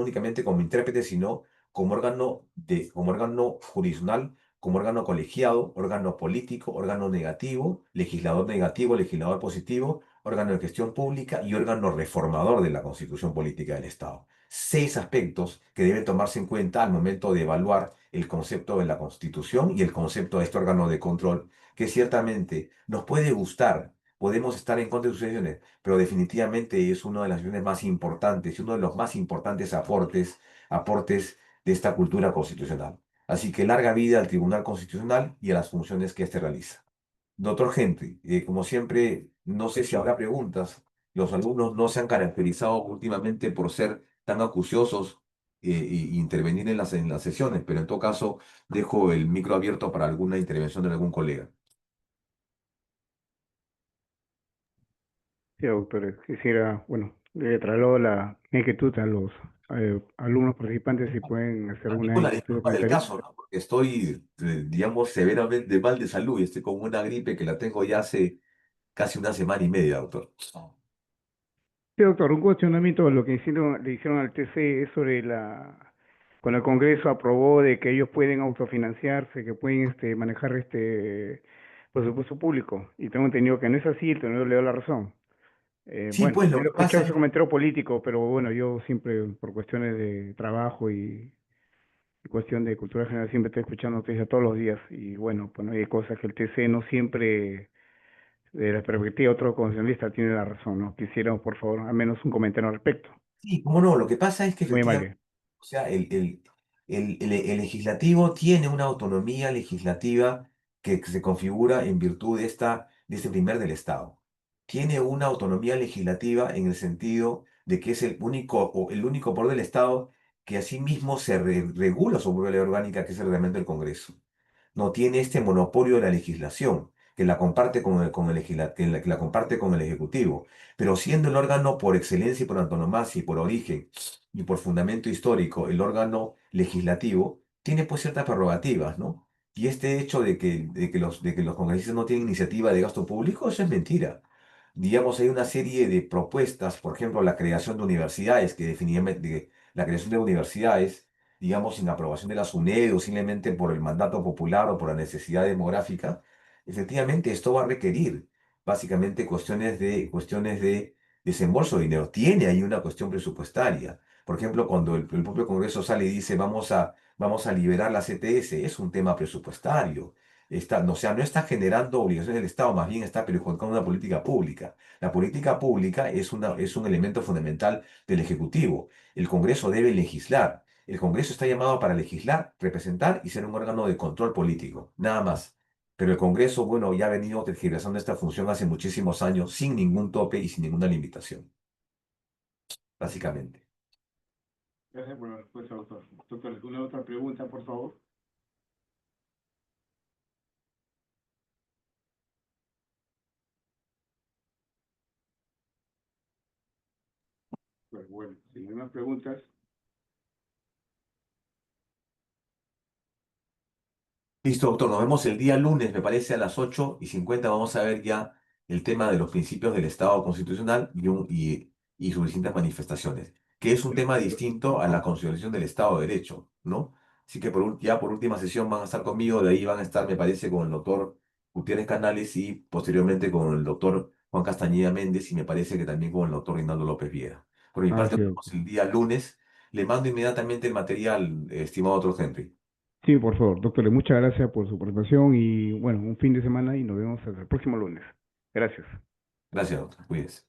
únicamente como intérprete, sino como órgano jurisdiccional, como órgano colegiado, órgano político, órgano negativo, legislador positivo, órgano de gestión pública y órgano reformador de la constitución política del Estado. 6 aspectos que deben tomarse en cuenta al momento de evaluar el concepto de la constitución y el concepto de este órgano de control, que ciertamente nos puede gustar, podemos estar en contra de sus decisiones, pero definitivamente es una de las decisiones más importantes y uno de los más importantes aportes de esta cultura constitucional. Así que larga vida al Tribunal Constitucional y a las funciones que éste realiza. Doctor Henry, como siempre, no sé si habrá preguntas. Los alumnos no se han caracterizado últimamente por ser tan acuciosos e intervenir en las sesiones, pero en todo caso dejo el micro abierto para alguna intervención de algún colega. Sí, doctor, quisiera, bueno, le traslado la inquietud a los alumnos participantes si pueden hacer una Digo la inquietud o disculpa del comentario. caso, ¿no? Porque estoy, digamos, severamente mal de salud y estoy con una gripe que la tengo ya hace casi una semana y media, doctor. Sí, doctor, un cuestionamiento, lo que le hicieron al TC es sobre cuando el Congreso aprobó de que ellos pueden autofinanciarse, que pueden manejar presupuesto público, y tengo entendido que no es así, el tenedor le da la razón. Sí, Bueno, pues yo lo lo he que pasa escuchado es ese comentario político, pero bueno, yo siempre, por cuestiones de trabajo y cuestión de cultura general, siempre estoy escuchando noticias todos los días, y bueno, pues no hay cosas que el TC no siempre, de la perspectiva de otro constitucionalista, tiene la razón, ¿no? Quisiera, por favor, al menos un comentario al respecto. sí, cómo no, lo que pasa es que Muy efectivamente, amable. o sea, el legislativo tiene una autonomía legislativa que se configura en virtud de este primer del Estado. Tiene una autonomía legislativa en el sentido de que es el único poder del Estado que asimismo regula su propia ley orgánica, que es el reglamento del Congreso. No tiene este monopolio de la legislación, que la comparte que la comparte con el Ejecutivo, pero siendo el órgano por excelencia y por antonomasia y por origen y por fundamento histórico, el órgano legislativo, tiene pues ciertas prerrogativas, ¿no? Y este hecho de que los congresistas no tienen iniciativa de gasto público, eso es mentira. Digamos, hay una serie de propuestas, por ejemplo, la creación de universidades, que definitivamente la creación de universidades digamos, sin aprobación de la SUNED o simplemente por el mandato popular o por la necesidad demográfica, efectivamente esto va a requerir básicamente cuestiones de desembolso de dinero. Tiene ahí una cuestión presupuestaria. Por ejemplo, cuando el propio Congreso sale y dice vamos a liberar la CTS, es un tema presupuestario. O sea, no está generando obligaciones del Estado, más bien está perjudicando una política pública. La política pública es un elemento fundamental del Ejecutivo. El Congreso debe legislar. El Congreso está llamado para legislar, representar y ser un órgano de control político, nada más. Pero el Congreso, bueno, ya ha venido tergiversando esta función hace muchísimos años sin ningún tope y sin ninguna limitación, básicamente. Gracias por la respuesta, doctor. Doctor, ¿alguna otra pregunta, por favor? Pues bueno, si no hay más preguntas, Listo, doctor, nos vemos el día lunes, me parece, a las 8:50. Vamos a ver ya el tema de los principios del Estado constitucional y sus distintas manifestaciones, que es un tema perfecto. distinto a la consideración del Estado de Derecho, ¿no? Así que ya por última sesión van a estar conmigo, de ahí van a estar, me parece, con el doctor Gutiérrez Canales y posteriormente con el doctor Juan Castañeda Méndez y me parece que también con el doctor Reinaldo López Viera. Por mi Ah, parte, sí, nos vemos el día lunes. Le mando inmediatamente el material, estimado doctor Henry. sí, por favor, doctor, muchas gracias por su participación y bueno, un fin de semana y nos vemos hasta el próximo lunes. Gracias. Gracias, doctor. Cuídese.